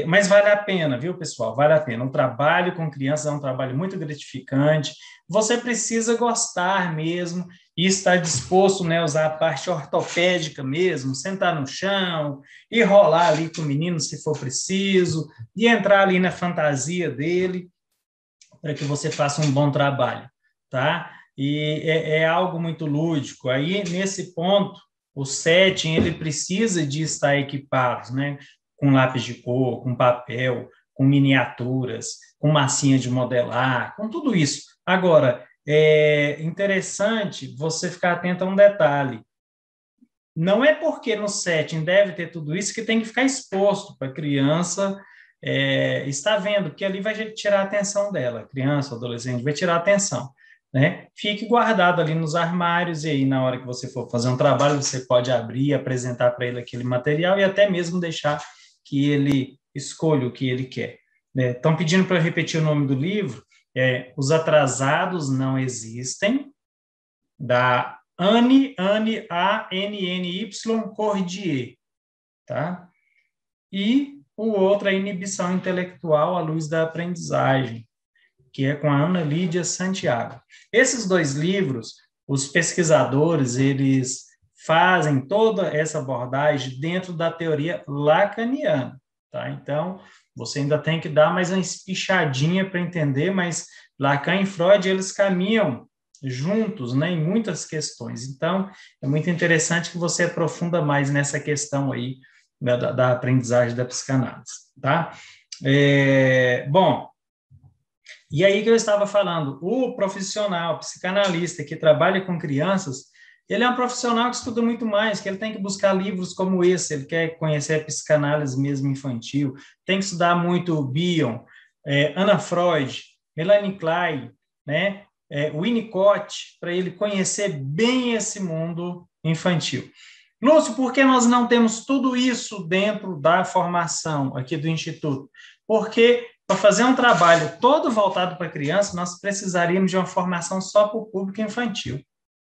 Mas vale a pena, viu, pessoal? Vale a pena. O trabalho com crianças é um trabalho muito gratificante. Você precisa gostar mesmo e estar disposto, né, a usar a parte ortopédica mesmo, sentar no chão e rolar ali com o menino se for preciso e entrar ali na fantasia dele para que você faça um bom trabalho, tá? E é algo muito lúdico. Aí, nesse ponto, o setting, ele precisa de estar equipado, né? Com lápis de cor, com papel, com miniaturas, com massinha de modelar, com tudo isso. Agora, é interessante você ficar atento a um detalhe. Não é porque no setting deve ter tudo isso que tem que ficar exposto para a criança estar vendo, porque ali vai tirar a atenção dela, criança, adolescente, vai tirar a atenção, né? Fique guardado ali nos armários, e aí na hora que você for fazer um trabalho, você pode abrir e apresentar para ele aquele material e até mesmo deixar que ele escolha o que ele quer. Estão pedindo para eu repetir o nome do livro, Os Atrasados Não Existem, da Anny, A-N-N-Y, Cordier, tá? E o outro é Inibição Intelectual à Luz da Aprendizagem, que é com a Ana Lídia Santiago. Esses dois livros, os pesquisadores, eles fazem toda essa abordagem dentro da teoria lacaniana, tá? Então, você ainda tem que dar mais uma espichadinha para entender, mas Lacan e Freud, eles caminham juntos, né, em muitas questões. Então, é muito interessante que você aprofunda mais nessa questão aí da aprendizagem da psicanálise, tá? Bom, e aí que eu estava falando, o profissional, psicanalista que trabalha com crianças, ele é um profissional que estuda muito mais, que ele tem que buscar livros como esse, ele quer conhecer a psicanálise mesmo infantil, tem que estudar muito Bion, Anna Freud, Melanie Klein, né? Winnicott, para ele conhecer bem esse mundo infantil. Lúcio, por que nós não temos tudo isso dentro da formação aqui do Instituto? Porque para fazer um trabalho todo voltado para criança, nós precisaríamos de uma formação só para o público infantil,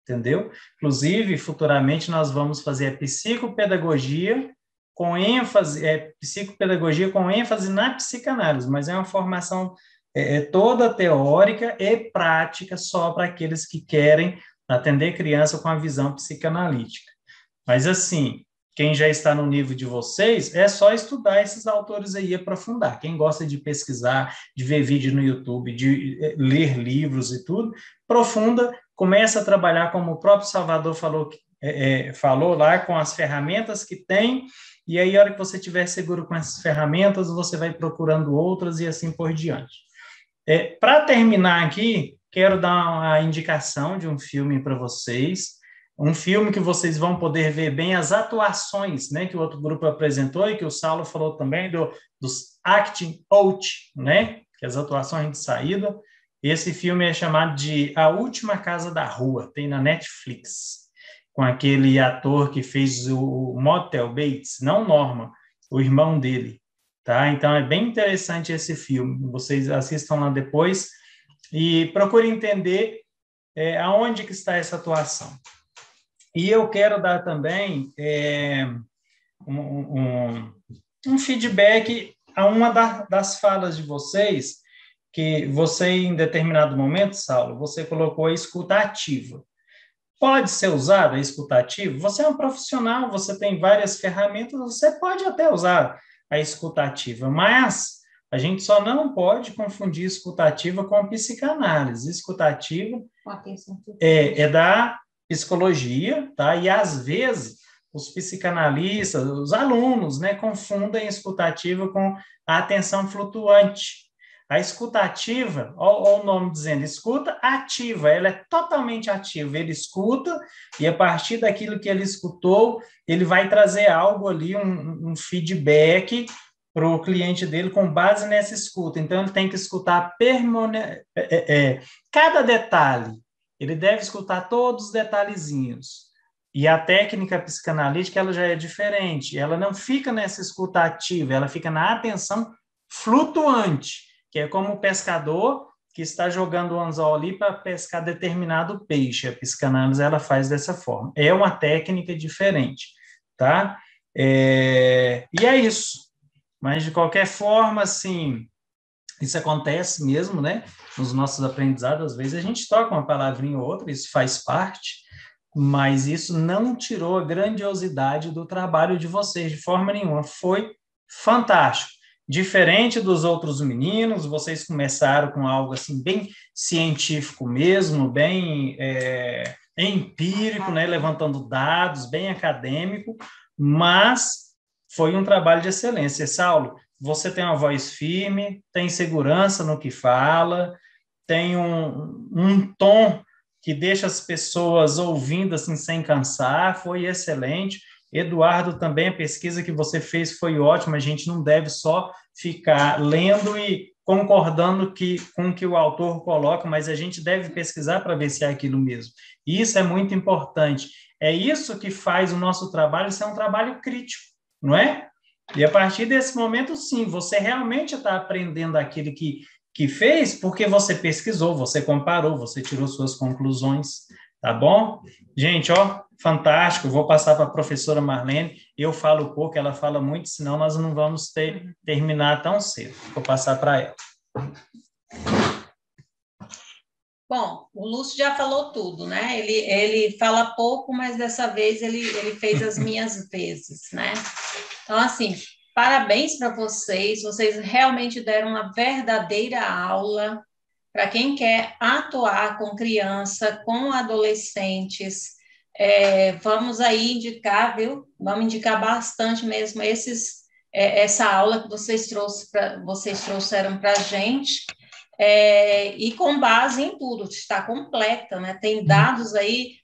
entendeu? Inclusive, futuramente, nós vamos fazer a psicopedagogia com ênfase na psicanálise, mas é uma formação toda teórica e prática só para aqueles que querem atender criança com a visão psicanalítica. Mas, assim, quem já está no nível de vocês, é só estudar esses autores aí e aprofundar. Quem gosta de pesquisar, de ver vídeo no YouTube, de ler livros e tudo, aprofunda, começa a trabalhar, como o próprio Salvador falou lá, com as ferramentas que tem, e aí, a hora que você estiver seguro com essas ferramentas, você vai procurando outras e assim por diante. Para terminar aqui, quero dar uma indicação de um filme para vocês, um filme que vocês vão poder ver bem as atuações, né, que o outro grupo apresentou e que o Saulo falou também dos acting out, né, que as atuações de saída. Esse filme é chamado de A Última Casa da Rua, tem na Netflix, com aquele ator que fez o Motel Bates, não Norman, o irmão dele, tá? Então é bem interessante esse filme, vocês assistam lá depois e procurem entender aonde que está essa atuação. E eu quero dar também um feedback a uma das falas de vocês, que você, em determinado momento, Saulo, você colocou a escuta ativa. Pode ser usada a escuta ativa? Você é um profissional, você tem várias ferramentas, você pode até usar a escuta ativa, mas a gente só não pode confundir escuta ativa com psicanálise. Escuta ativa é da psicologia, tá? E às vezes os psicanalistas, os alunos, né, confundem escuta ativa com a atenção flutuante. A escuta ativa, olha o nome dizendo, escuta ativa, ela é totalmente ativa, ele escuta e a partir daquilo que ele escutou, ele vai trazer algo ali, um feedback para o cliente dele com base nessa escuta. Então, ele tem que escutar cada detalhe, ele deve escutar todos os detalhezinhos. E a técnica psicanalítica, ela já é diferente, ela não fica nessa escuta ativa, ela fica na atenção flutuante, que é como o pescador que está jogando o anzol ali para pescar determinado peixe. A psicanálise, ela faz dessa forma. É uma técnica diferente, tá? E é isso. Mas, de qualquer forma, assim, isso acontece mesmo, né? Nos nossos aprendizados, às vezes a gente toca uma palavrinha ou outra, isso faz parte, mas isso não tirou a grandiosidade do trabalho de vocês, de forma nenhuma. Foi fantástico. Diferente dos outros meninos, vocês começaram com algo assim bem científico mesmo, bem empírico, né? Levantando dados, bem acadêmico, mas foi um trabalho de excelência. Saulo, você tem uma voz firme, tem segurança no que fala, tem um tom que deixa as pessoas ouvindo assim sem cansar, foi excelente. Eduardo, também a pesquisa que você fez foi ótima, a gente não deve só ficar lendo e concordando com o que o autor coloca, mas a gente deve pesquisar para ver se é aquilo mesmo. E isso é muito importante. É isso que faz o nosso trabalho ser um trabalho crítico, não é? E a partir desse momento, sim, você realmente está aprendendo aquilo que fez porque você pesquisou, você comparou, você tirou suas conclusões, tá bom? Gente, ó, fantástico, vou passar para a professora Marlene, eu falo pouco, ela fala muito, senão nós não vamos terminar tão cedo. Vou passar para ela. Bom, o Lúcio já falou tudo, né? Ele fala pouco, mas dessa vez ele fez as minhas vezes, né? Então, assim, parabéns para vocês realmente deram uma verdadeira aula para quem quer atuar com criança, com adolescentes. Vamos aí indicar, viu? Vamos indicar bastante mesmo essa aula que vocês trouxeram para a gente. E com base em tudo, está completa, né? Tem dados aí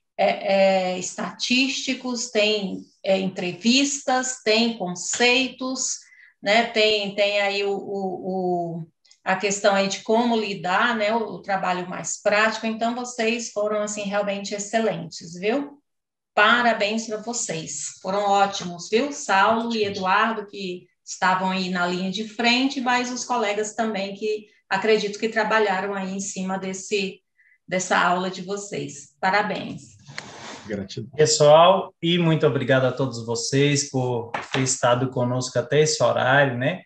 estatísticos, tem entrevistas, tem conceitos, né? Tem aí a questão aí de como lidar, né? O trabalho mais prático. Então, vocês foram, assim, realmente excelentes, viu? Parabéns para vocês, foram ótimos, viu? Saulo e Eduardo, que estavam aí na linha de frente, mas os colegas também que acredito que trabalharam aí em cima dessa aula de vocês. Parabéns. Gratidão. Pessoal, e muito obrigado a todos vocês por ter estado conosco até esse horário, né?